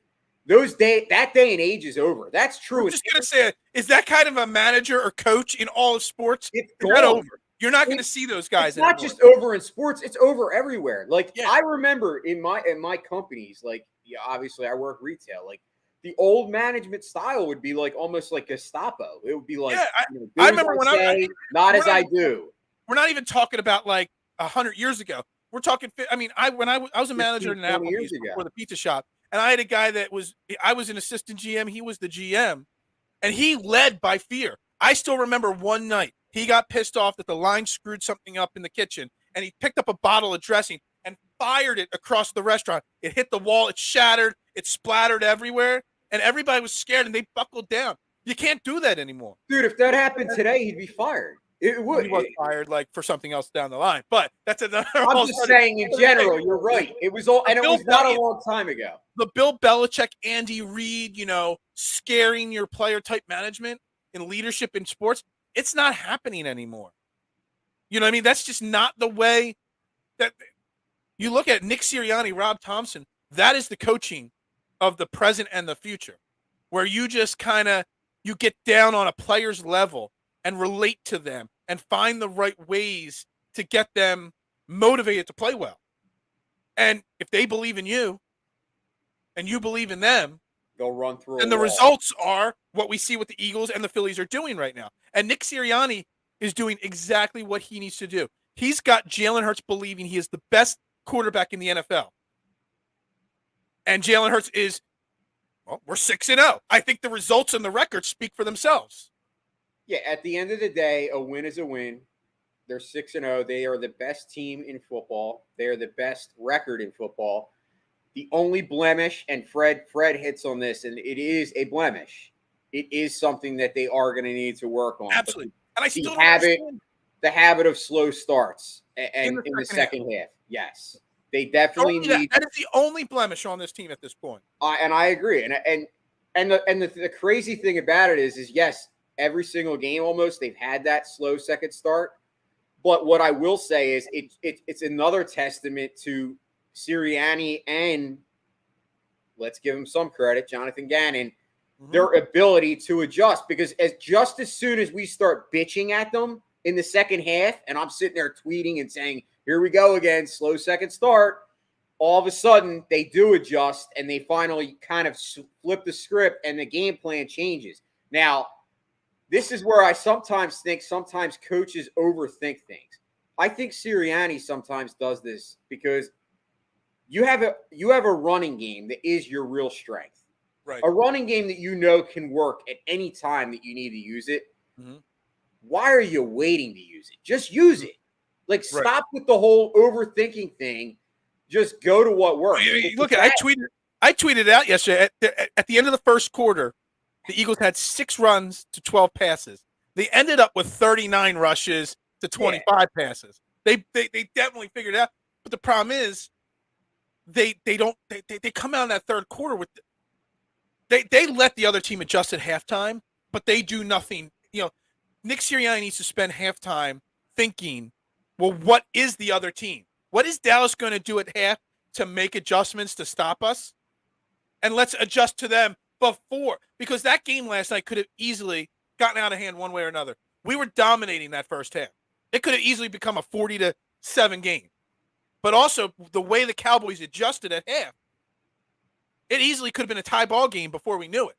that day and age is over. That's true. I'm just going to say, is that kind of a manager or coach in all of sports? It's not over. You're not going to see those guys anymore. It's not just over in sports. It's over everywhere. Like I remember in my companies, like obviously I work retail, like the old management style would be like almost like Gestapo. It would be like, I remember when I do. We're not even talking about like 100 years ago. We're talking. I mean, I was a manager in Applebee's before the pizza shop, and I had a guy I was an assistant GM. He was the GM, and he led by fear. I still remember one night he got pissed off that the line screwed something up in the kitchen, and he picked up a bottle of dressing and fired it across the restaurant. It hit the wall. It shattered. It splattered everywhere, and everybody was scared, and they buckled down. You can't do that anymore. Dude, if that happened today, he'd be fired. It would. He was fired like for something else down the line, but that's another. I'm just saying in general, you're right. It was all, and it was not a long time ago. The Bill Belichick, Andy Reid, scaring your player type management and leadership in sports, it's not happening anymore. You know what I mean? That's just not the way that you look at Nick Sirianni, Rob Thomson. That is the coaching of the present and the future, where you just kind of you get down on a player's level and relate to them and find the right ways to get them motivated to play well. And if they believe in you and you believe in them, they'll run through. And the results are what we see what the Eagles and the Phillies are doing right now. And Nick Sirianni is doing exactly what he needs to do. He's got Jalen Hurts believing he is the best quarterback in the NFL. And Jalen Hurts is, we're 6-0. I think the results and the records speak for themselves. Yeah, at the end of the day, a win is a win. They're 6-0. They are the best team in football. They are the best record in football. The only blemish, and Fred hits on this, and it is a blemish. It is something that they are going to need to work on. Absolutely. And I still the habit of slow starts and in the second half. Yes. They definitely need. That is the only blemish on this team at this point. And I agree. And the crazy thing about it is yes, every single game almost they've had that slow second start. But what I will say is it's another testament to Sirianni and let's give him some credit, Jonathan Gannon, their ability to adjust. Because just as soon as we start bitching at them in the second half, and I'm sitting there tweeting and saying, here we go again, slow second start, all of a sudden they do adjust and they finally kind of flip the script and the game plan changes. Now, this is where I sometimes think coaches overthink things. I think Sirianni sometimes does this because you have a running game that is your real strength. Right. A running game that you know can work at any time that you need to use it. Mm-hmm. Why are you waiting to use it? Just use it. Like, Right. stop with the whole overthinking thing. Just go to what works. Look, I tweeted out yesterday at the end of the first quarter, the Eagles had 6 runs to 12 passes. They ended up with 39 rushes to 25 passes. They definitely figured it out. But the problem is they come out in that third quarter with they let the other team adjust at halftime, but they do nothing. Nick Sirianni needs to spend halftime thinking, well, what is the other team? What is Dallas going to do at half to make adjustments to stop us? And let's adjust to them before, because that game last night could have easily gotten out of hand one way or another. We were dominating that first half. It could have easily become a 40-7 game. But also, the way the Cowboys adjusted at half, it easily could have been a tie ball game before we knew it.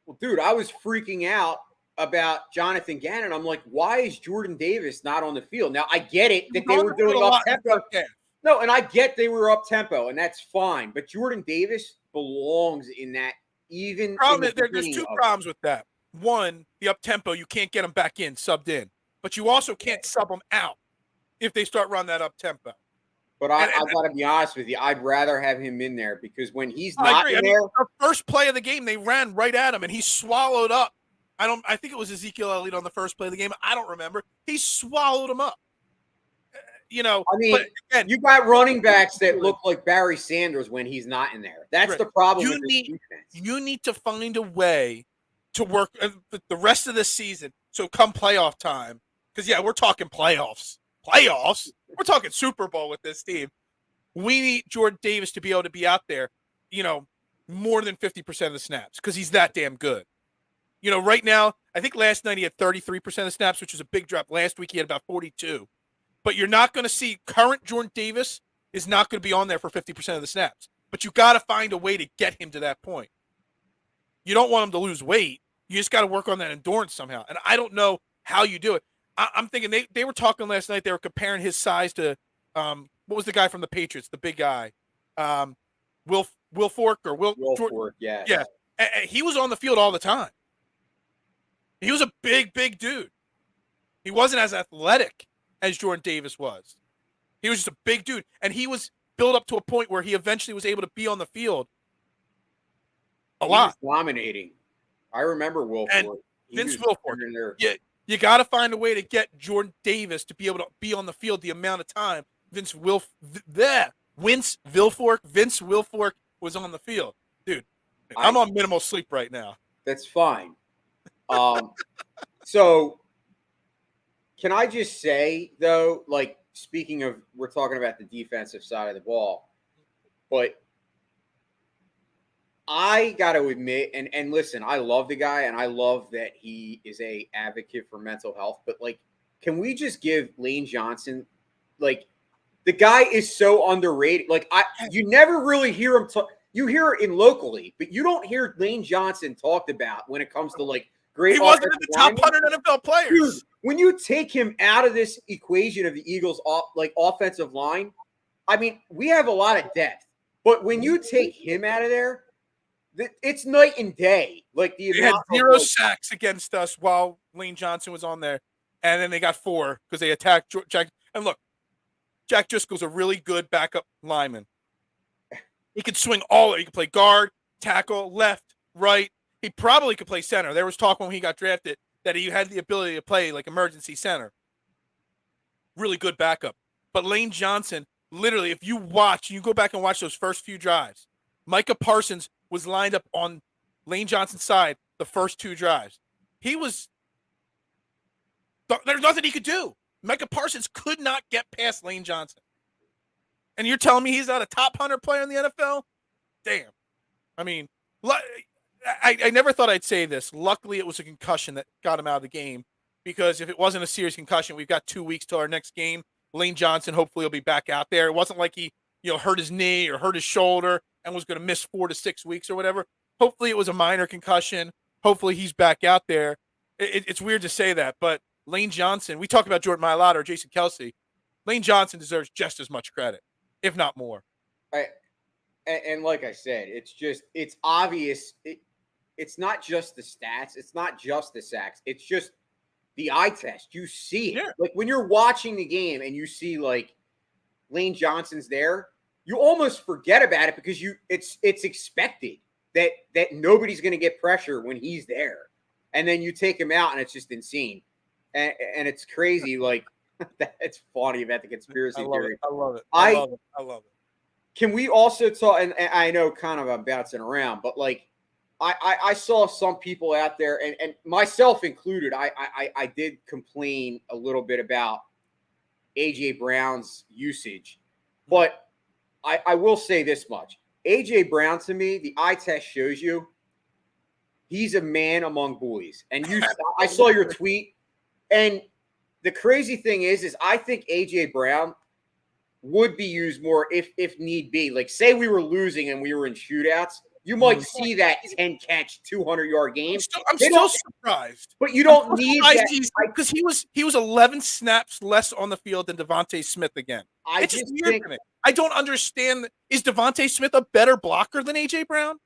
Well, dude, I was freaking out about Jonathan Gannon. I'm like, why is Jordan Davis not on the field? Now, I get it that they were doing up tempo. No, and I get they were up tempo, and that's fine. But Jordan Davis belongs in that. Even there's 2 problems with that. One, the up tempo, you can't get them back in, subbed in, but you also can't sub them out if they start running that up tempo. But I got to be honest with you, I'd rather have him in there, because when he's not in there, the first play of the game, they ran right at him and he swallowed up. I think it was Ezekiel Elliott on the first play of the game. I don't remember. He swallowed him up. I mean, but again, you got running backs that look like Barry Sanders when he's not in there. That's the problem with this defense. You need to find a way to work the rest of the season. So come playoff time, because we're talking playoffs. We're talking Super Bowl with this team. We need Jordan Davis to be able to be out there, more than 50% of the snaps, because he's that damn good. Right now, I think last night he had 33% of snaps, which is a big drop. Last week he had about 42. But you're not going to see current Jordan Davis is not going to be on there for 50% of the snaps. But you got to find a way to get him to that point. You don't want him to lose weight. You just got to work on that endurance somehow. And I don't know how you do it. I'm thinking they were talking last night. They were comparing his size to what was the guy from the Patriots, the big guy, Will Fork or Will Fork, yeah. He was on the field all the time. He was a big dude. He wasn't as athletic as Jordan Davis was. He was just a big dude, and he was built up to a point where he eventually was able to be on the field a lot. He was dominating. I remember Will Fork. Vince Wilfork. You got to find a way to get Jordan Davis to be able to be on the field the amount of time Vince Wilfork was on the field. Dude, I'm on minimal sleep right now. That's fine. So can I just say, though, like, speaking of, we're talking about the defensive side of the ball, but I got to admit, and listen, I love the guy, and I love that he is a advocate for mental health, but, like, can we just give Lane Johnson, like, the guy is so underrated. Like, you never really hear him talk. You hear it in locally, but you don't hear Lane Johnson talked about when it comes to, like, great. He wasn't in the top 100 NFL players. Dude, when you take him out of this equation of the Eagles' offensive line, I mean, we have a lot of depth, but when you take him out of there, it's night and day. Like, they had 0 sacks against us while Lane Johnson was on there, and then they got 4 because they attacked Jack. And look, Jack Driscoll's a really good backup lineman. He could swing all. He could play guard, tackle, left, right. He probably could play center. There was talk when he got drafted that he had the ability to play like emergency center. Really good backup. But Lane Johnson, literally, if you go back and watch those first few drives, Micah Parsons was lined up on Lane Johnson's side the first 2 drives. There's nothing he could do. Micah Parsons could not get past Lane Johnson. And you're telling me he's not a top 100 player in the NFL? Damn. I mean, I never thought I'd say this. Luckily, it was a concussion that got him out of the game, because if it wasn't a serious concussion, we've got 2 weeks till our next game. Lane Johnson hopefully will be back out there. It wasn't like he, hurt his knee or hurt his shoulder and was going to miss 4 to 6 weeks or whatever. Hopefully it was a minor concussion. Hopefully he's back out there. It's weird to say that, but Lane Johnson, we talk about Jordan Mailata or Jason Kelsey. Lane Johnson deserves just as much credit, if not more. and like I said, it's obvious. It's not just the stats. It's not just the sacks. It's just the eye test. You see it. Yeah. Like when you're watching the game and you see like Lane Johnson's there, you almost forget about it because it's expected that nobody's going to get pressure when he's there. And then you take him out and it's just insane. And it's crazy. Like, it's funny about the conspiracy theory. I love it. Can we also talk, and I know kind of I'm bouncing around, but like I saw some people out there, and myself included, I did complain a little bit about A.J. Brown's usage. But I will say this much. A.J. Brown, to me, the eye test shows you he's a man among bullies. And I saw your tweet, and the crazy thing is I think A.J. Brown would be used more if need be. Like, say we were losing and we were in shootouts, you might see that 10-catch, 200-yard game. I'm still surprised. But you don't need that. Because he was 11 snaps less on the field than Devontae Smith again. It's just weird to me. I don't understand. Is Devontae Smith a better blocker than A.J. Brown?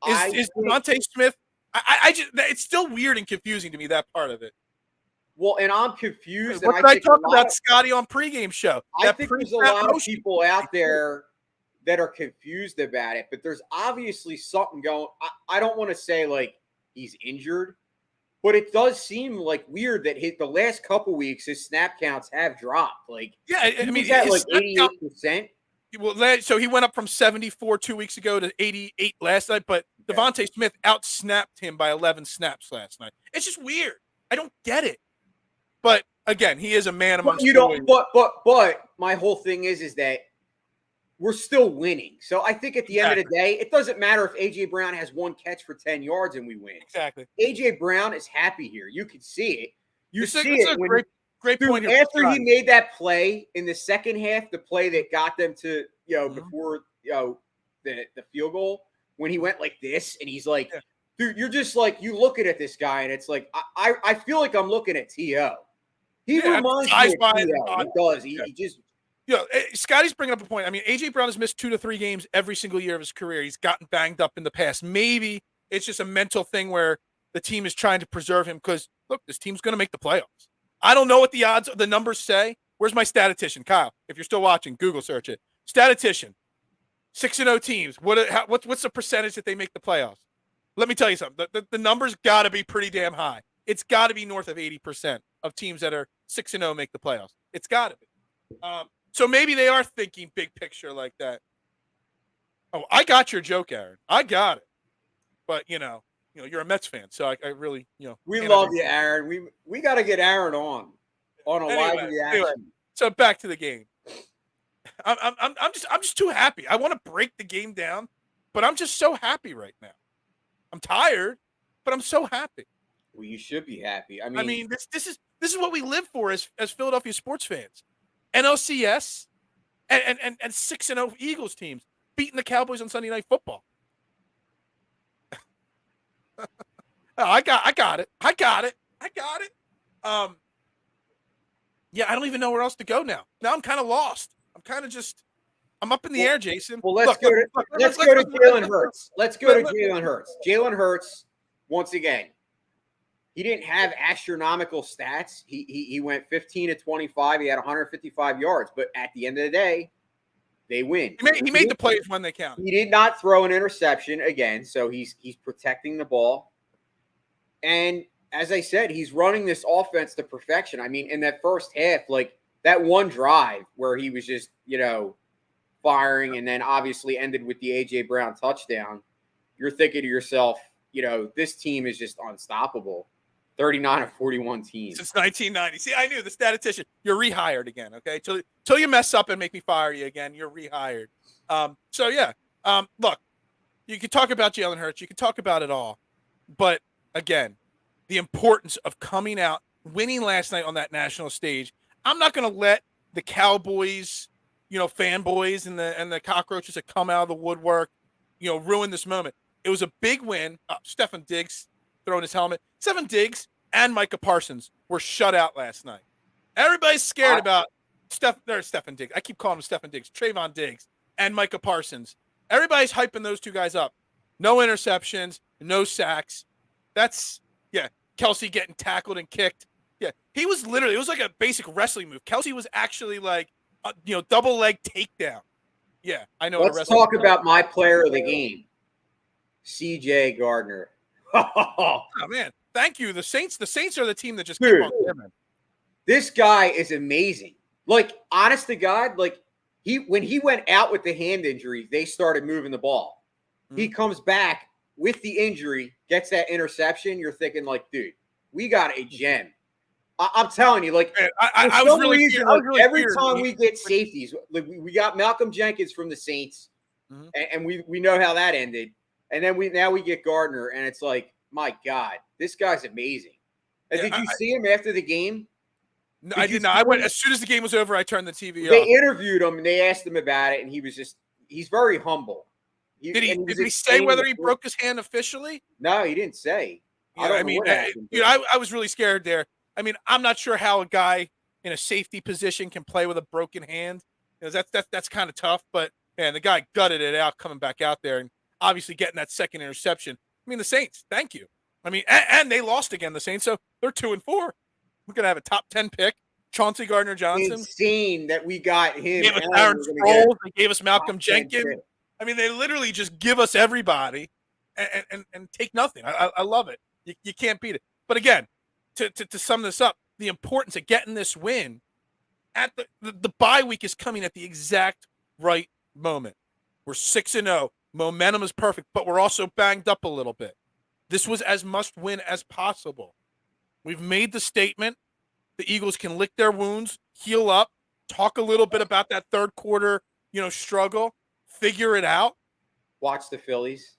Is Devontae Smith? I just, it's still weird and confusing to me, that part of it. Well, and I'm confused. What did I talk about Scotty on pregame show? I think there's a lot of people out there that are confused about it, but there's obviously something going. I don't want to say like he's injured, but it does seem like weird that the last couple weeks his snap counts have dropped. Like, yeah, I mean, at like 88%. Well, so he went up from 74 2 weeks ago to 88 last night, but Devontae Smith out-snapped him by 11 snaps last night. It's just weird. I don't get it. But again, he is a man amongst boys. But my whole thing is that we're still winning. So I think at the end of the day, it doesn't matter if A.J. Brown has one catch for 10 yards and we win. Exactly. A.J. Brown is happy here. You can see it. You see it when great point. After he made that play in the second half, the play that got them to before the field goal, when he went like this and he's like, dude, you're just like, you looking at this guy and it's like I feel like I'm looking at T.O. He reminds me of T.O. He does. He just. Scotty's bringing up a point. I mean, A.J. Brown has missed 2 to 3 games every single year of his career. He's gotten banged up in the past. Maybe it's just a mental thing where the team is trying to preserve him because, look, this team's going to make the playoffs. I don't know what the numbers say. Where's my statistician? Kyle, if you're still watching, Google search it. Statistician, 6-0 teams. What's the percentage that they make the playoffs? Let me tell you something. The numbers got to be pretty damn high. It's got to be north of 80% of teams that are 6-0 make the playoffs. It's got to be. So maybe they are thinking big picture like that. Oh, I got your joke, Aaron. I got it. But you're a Mets fan, so I really, we love you, Aaron. We got to get Aaron on a live reaction. Anyway, so back to the game. I'm just too happy. I want to break the game down, but I'm just so happy right now. I'm tired, but I'm so happy. Well, you should be happy. I mean, this is what we live for as Philadelphia sports fans. NLCS and 6-0 Eagles teams beating the Cowboys on Sunday Night Football. I got it. Yeah, I don't even know where else to go now. Now I'm kind of lost. I'm up in the air, Jason. Well, let's go to Jalen Hurts. Let's go to Jalen Hurts. Jalen Hurts, once again, he didn't have astronomical stats. He went 15 to 25. He had 155 yards. But at the end of the day, they win. He made the plays when they count. He did not throw an interception again, so he's protecting the ball. And as I said, he's running this offense to perfection. I mean, in that first half, like that one drive where he was just, firing and then obviously ended with the A.J. Brown touchdown, you're thinking to yourself, this team is just unstoppable. 39 of 41 teams. Since 1990. See, I knew the statistician. You're rehired again, okay? Till you mess up and make me fire you again, you're rehired. Look, you can talk about Jalen Hurts. You can talk about it all. But, again, the importance of coming out, winning last night on that national stage. I'm not going to let the Cowboys, fanboys and the cockroaches that come out of the woodwork, ruin this moment. It was a big win. Stefan Diggs throwing his helmet. Stefan Diggs and Micah Parsons were shut out last night. Everybody's scared about Stefan Diggs. I keep calling him Stefan Diggs. Trayvon Diggs and Micah Parsons. Everybody's hyping those two guys up. No interceptions, no sacks. That's, yeah, Kelsey getting tackled and kicked. Yeah, he was literally, it was like a basic wrestling move. Kelsey was actually like, double leg takedown. Yeah, I know. Let's talk about my player of the game, C.J. Gardner. Oh, man. Thank you. The Saints are the team that just Dude, keep on giving. This guy is amazing. Like, honest to God, like, when he went out with the hand injury, they started moving the ball. Mm-hmm. He comes back with the injury, gets that interception. You're thinking, like, dude, we got a gem. I'm telling you, like, man, I was really every time we get safeties, like we got Malcolm Jenkins from the Saints, mm-hmm. and we know how that ended. And then we get Gardner, and it's like, my God, this guy's amazing. And did you see him after the game? No, I did not. I went as soon as the game was over. I turned the TV off. They interviewed him and they asked him about it, and he's very humble. Did he say whether he broke his hand officially? No, he didn't say. I was really scared there. I mean, I'm not sure how a guy in a safety position can play with a broken hand. That's kind of tough. But man, the guy gutted it out coming back out there, and obviously getting that second interception. I mean, the Saints, thank you. I mean, and they lost again, the Saints, so they're 2-4. We're gonna have a top 10 pick. Chauncey Gardner-Johnson. Insane that we got him. They gave us Aaron Sproles. They gave us Malcolm Jenkins. I mean, they literally just give us everybody and take nothing. I love it. You can't beat it. But again, to sum this up, the importance of getting this win at the bye week is coming at the exact right moment. We're 6-0. Momentum is perfect, but we're also banged up a little bit. This was as must win as possible. We've made the statement. The Eagles can lick their wounds, heal up, talk a little bit about that third quarter, struggle, figure it out. Watch the Phillies.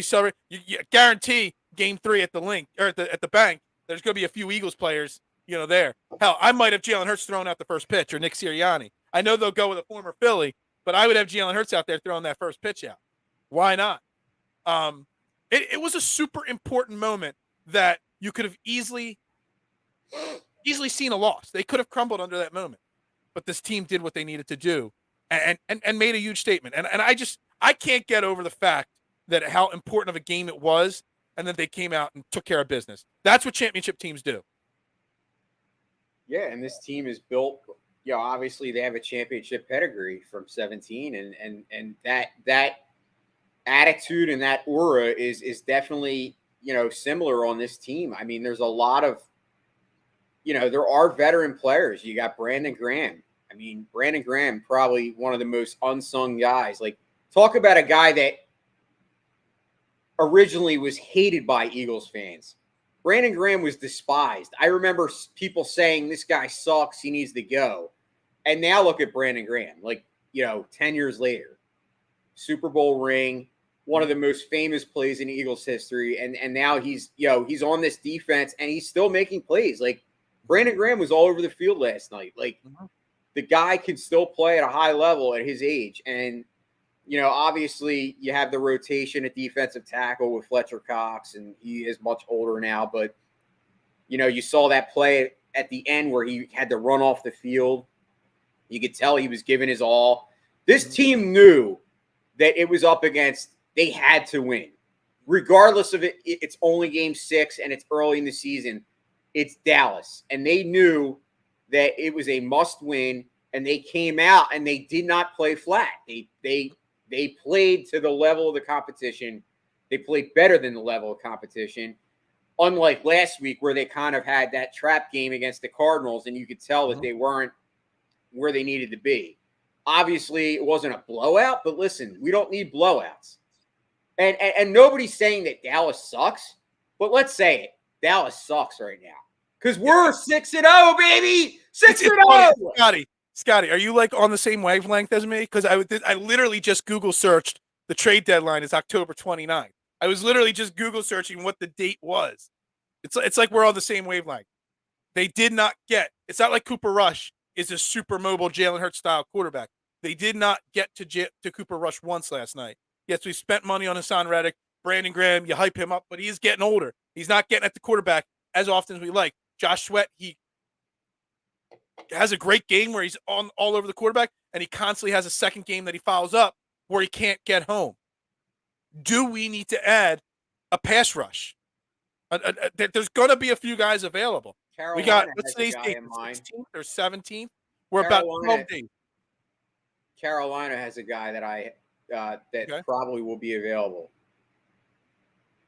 Sorry, you guarantee Game 3 at the link or at the bank. There's going to be a few Eagles players, there. Hell, I might have Jalen Hurts throwing out the first pitch or Nick Sirianni. I know they'll go with a former Philly, but I would have Jalen Hurts out there throwing that first pitch out. Why not? It was a super important moment that you could have easily seen a loss. They could have crumbled under that moment, but this team did what they needed to do and made a huge statement. And I can't get over the fact that how important of a game it was, and that they came out and took care of business. That's what championship teams do. Yeah, and this team is built. Obviously they have a championship pedigree from 17, and that attitude and that aura is definitely similar on this team. I mean, there's a lot of there are veteran players. You got Brandon Graham. I mean, Brandon Graham, probably one of the most unsung guys. Like, talk about a guy that originally was hated by Eagles fans. Brandon Graham was despised. I remember people saying, this guy sucks, he needs to go. And now look at Brandon Graham, 10 years later. Super Bowl ring, one of the most famous plays in Eagles history. And now he's on this defense, and he's still making plays. Like, Brandon Graham was all over the field last night. Like, the guy can still play at a high level at his age. And, obviously you have the rotation at defensive tackle with Fletcher Cox, and he is much older now. But, you saw that play at the end where he had to run off the field. You could tell he was giving his all. This team knew that it was up against, they had to win. Regardless of it, it's only game 6 and it's early in the season. It's Dallas. And they knew that it was a must win, and they came out and they did not play flat. They played to the level of the competition. They played better than the level of competition. Unlike last week where they kind of had that trap game against the Cardinals, and you could tell that they weren't where they needed to be. Obviously, it wasn't a blowout, but listen, we don't need blowouts. And nobody's saying that Dallas sucks, but let's say it. Dallas sucks right now because we're 6-0, baby. 6-0. Scotty, are you on the same wavelength as me? Because I literally just Google searched the trade deadline is October 29th. I was literally just Google searching what the date was. It's like we're on the same wavelength. They did not get. It's not like Cooper Rush is a super mobile Jalen Hurts style quarterback. They did not get to Cooper Rush once last night. Yes, we spent money on Hassan Reddick, Brandon Graham. You hype him up, but he is getting older. He's not getting at the quarterback as often as we like. Josh Sweat, he has a great game where he's all over the quarterback, and he constantly has a second game that he follows up where he can't get home? Do we need to add a pass rush? There's going to be a few guys available. Carolina We got, has what's a today's guy date? in mind. 16th or 17th? We're about 12 days. Carolina has a guy that probably will be available.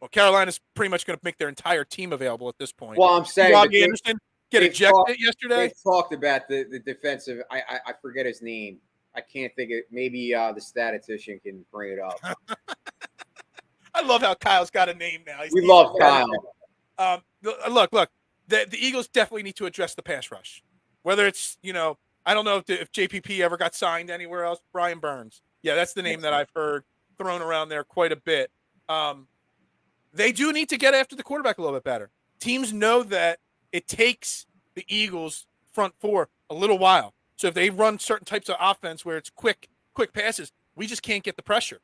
Well, Carolina's pretty much going to make their entire team available at this point. Well, I'm saying Robbie Anderson get ejected yesterday. They've talked about the defensive. I forget his name. I can't think of. Maybe the statistician can bring it up. I love how Kyle's got a name now. We love Kyle. Look. The Eagles definitely need to address the pass rush. Whether it's, I don't know if JPP ever got signed anywhere else. Brian Burns. Yeah, that's the name that I've heard thrown around there quite a bit. They do need to get after the quarterback a little bit better. Teams know that it takes the Eagles front four a little while. So if they run certain types of offense where it's quick passes, we just can't get the pressure.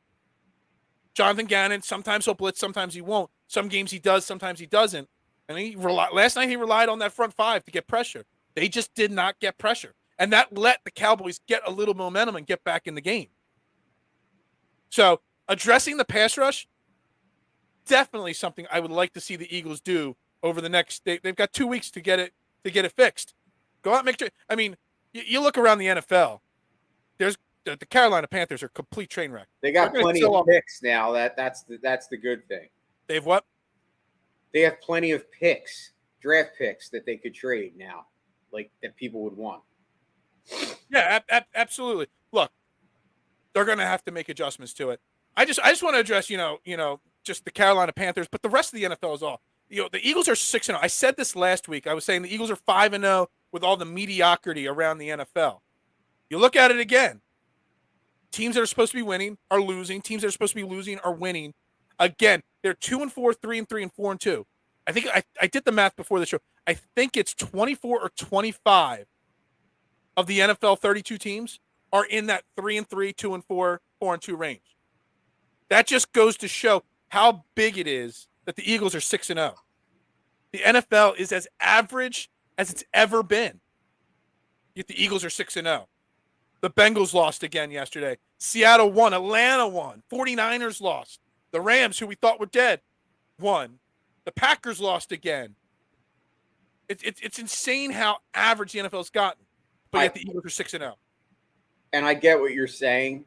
Jonathan Gannon, sometimes he'll blitz, sometimes he won't. Some games he does, sometimes he doesn't. And last night he relied on that front five to get pressure. They just did not get pressure. And that let the Cowboys get a little momentum and get back in the game. So addressing the pass rush, definitely something I would like to see the Eagles do over the next. They've got 2 weeks to get it fixed. Go out and make sure. I mean, you look around the NFL. There's the Carolina Panthers are a complete train wreck. They got plenty of picks now. That's the good thing. They've what? They have plenty of picks, draft picks that they could trade now, like that people would want. Yeah, absolutely. Look, they're going to have to make adjustments to it. I just want to address, just the Carolina Panthers, but the rest of the NFL is all. The Eagles are 6-0. I said this last week. I was saying the Eagles are 5-0 with all the mediocrity around the NFL. You look at it again. Teams that are supposed to be winning are losing. Teams that are supposed to be losing are winning. Again, they're 2-4, 3-3, and 4-2. I think I did the math before the show. I think it's 24 or 25 of the NFL 32 teams are in that 3-3, 2-4, 4-2 range. That just goes to show how big it is that the Eagles are 6-0. The NFL is as average as it's ever been. Yet the Eagles are 6-0. The Bengals lost again yesterday. Seattle won. Atlanta won. 49ers lost. The Rams, who we thought were dead, won. The Packers lost again. It's insane how average the NFL's gotten. But yet the Eagles are 6-0. And I get what you're saying,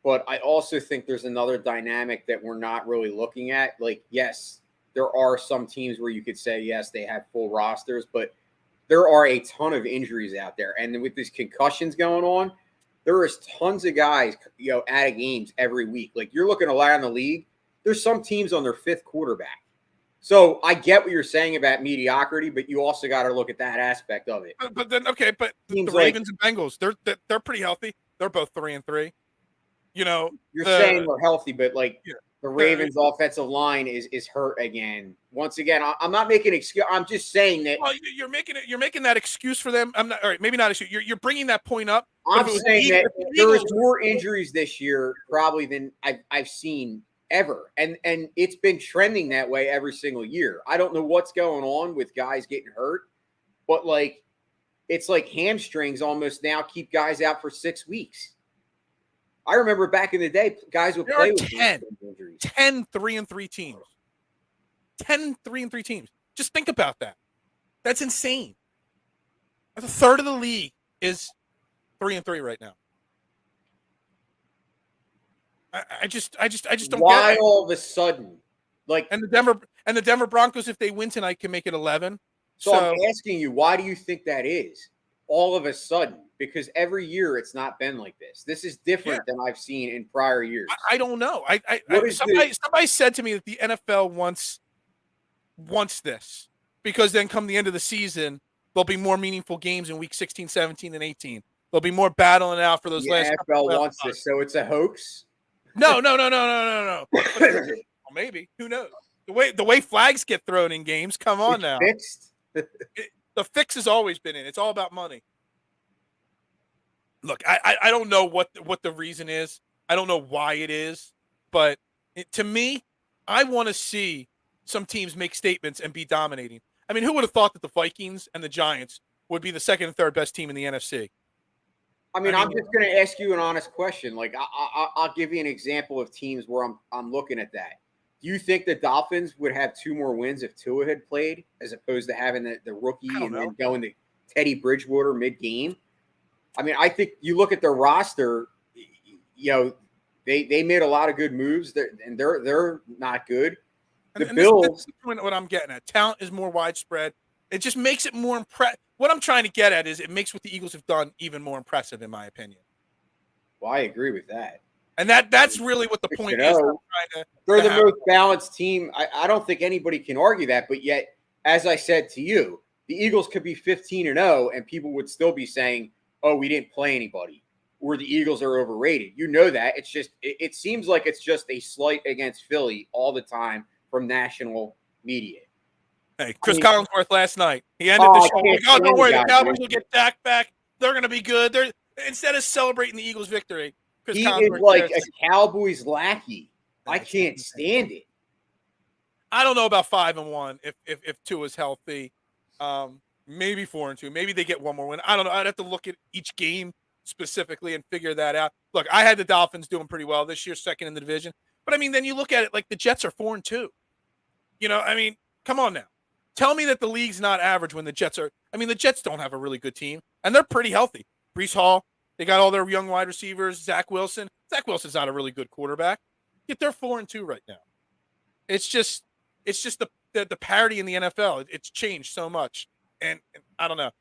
but I also think there's another dynamic that we're not really looking at. Like, yes, there are some teams where you could say, yes, they have full rosters, but there are a ton of injuries out there. And with these concussions going on, there is tons of guys, out of games every week. Like, you're looking around the league, there's some teams on their fifth quarterback. So I get what you're saying about mediocrity, but you also got to look at that aspect of it. But then, okay, but the Ravens and Bengals, they're pretty healthy. They're both 3-3. You're saying they're healthy, but the Ravens' offensive line is hurt again. Once again, I'm not making an excuse. I'm just saying that. Well, you're making that excuse for them. I'm not. All right, maybe not excuse. You're bringing that point up. I'm saying that there is more injuries this year probably than I've seen ever. And it's been trending that way every single year. I don't know what's going on with guys getting hurt, but it's like hamstrings almost now keep guys out for 6 weeks. I remember back in the day, guys would play with 10 3-3 teams. 10 3-3 teams. Just think about that. That's insane. A third of the league is 3-3 right now. I just don't get it. Why all of a sudden? And the Denver Broncos, if they win tonight, can make it 11. So I'm asking you, why do you think that is? All of a sudden, because every year it's not been like this. This is different than I've seen in prior years. I don't know. Somebody said to me that the NFL wants this because then come the end of the season, there'll be more meaningful games in week 16, 17, and 18. There'll be more battling out for those last. The NFL wants this, so it's a hoax. No. Well, maybe. Who knows? The way flags get thrown in games. Come on now. Fixed. The fix has always been in. It's all about money. Look, I don't know what the reason is. I don't know why it is, but to me, I want to see some teams make statements and be dominating. I mean, who would have thought that the Vikings and the Giants would be the second and third best team in the NFC? I mean, I'm just going to ask you an honest question. Like, I'll give you an example of teams where I'm looking at that. Do you think the Dolphins would have 2 more wins if Tua had played, as opposed to having the rookie and then going to Teddy Bridgewater mid-game? I mean, I think you look at their roster. You know, they made a lot of good moves, and they're not good. The Bills. This is what I'm getting at. Talent is more widespread. It just makes it more impressive. What I'm trying to get at is it makes what the Eagles have done even more impressive, in my opinion. Well, I agree with that. And that's really what the point is. They're the most balanced team. I don't think anybody can argue that. But yet, as I said to you, the Eagles could be 15-0, and people would still be saying, "Oh, we didn't play anybody," or the Eagles are overrated. You know that. It's just it seems like it's just a slight against Philly all the time from national media. Hey, Chris Collinsworth last night. He ended the show. Don't worry, the Cowboys will get Dak back. They're going to be good. Instead of celebrating the Eagles' victory, Chris Collinsworth is like a Cowboys lackey. I can't stand it. I don't know about 5-1 if Tua's healthy. Maybe 4-2. Maybe they get one more win. I don't know. I'd have to look at each game specifically and figure that out. Look, I had the Dolphins doing pretty well this year, second in the division. But I mean, then you look at it like the Jets are 4-2. You know, I mean, come on now. Tell me that the league's not average when the Jets are. I mean, the Jets don't have a really good team, and they're pretty healthy. Breece Hall, they got all their young wide receivers. Zach Wilson. Zach Wilson's not a really good quarterback. Yet they're 4-2 right now. It's just the parity in the NFL. It's changed so much, and I don't know.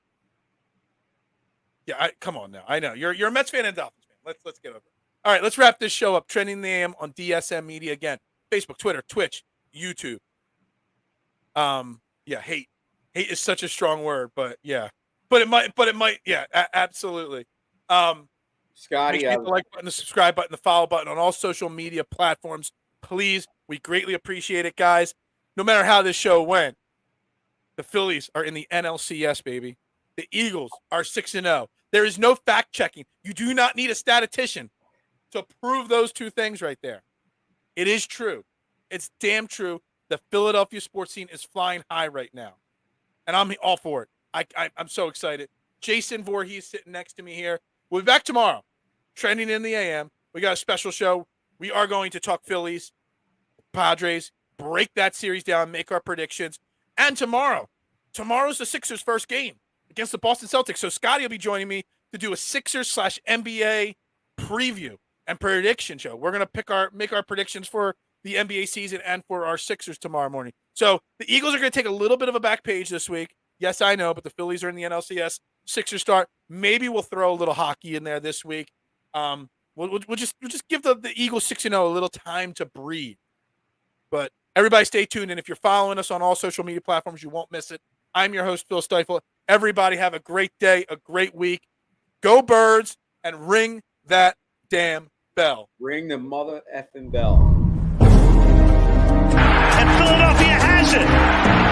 Yeah, come on now. I know you're a Mets fan and Dolphins fan. Let's get over it. All right, let's wrap this show up. Trending the AM on DSM Media again. Facebook, Twitter, Twitch, YouTube. Yeah, hate is such a strong word, but yeah, but it might, yeah, absolutely. Scotty, hit the like button, the subscribe button, the follow button on all social media platforms, please. We greatly appreciate it, guys. No matter how this show went, the Phillies are in the NLCS, baby. The Eagles are 6-0. There is no fact checking. You do not need a statistician to prove those two things right there. It is true. It's damn true. The Philadelphia sports scene is flying high right now, and I'm all for it. I'm so excited. Jason Voorhees sitting next to me here. We'll be back tomorrow, trending in the AM. We got a special show. We are going to talk Phillies, Padres, break that series down, make our predictions. And tomorrow's the Sixers' first game against the Boston Celtics. So Scotty will be joining me to do a Sixers/NBA preview and prediction show. We're going to make our predictions for the NBA season and for our Sixers tomorrow morning. So the Eagles are going to take a little bit of a back page this week. Yes, I know, but the Phillies are in the NLCS. Sixers start. Maybe we'll throw a little hockey in there this week. We'll just give the Eagles 6-0 a little time to breathe. But everybody stay tuned, and if you're following us on all social media platforms, you won't miss it. I'm your host, Phil Stiefel. Everybody have a great day, a great week. Go Birds, and ring that damn bell. Ring the mother effing bell. And Philadelphia has it.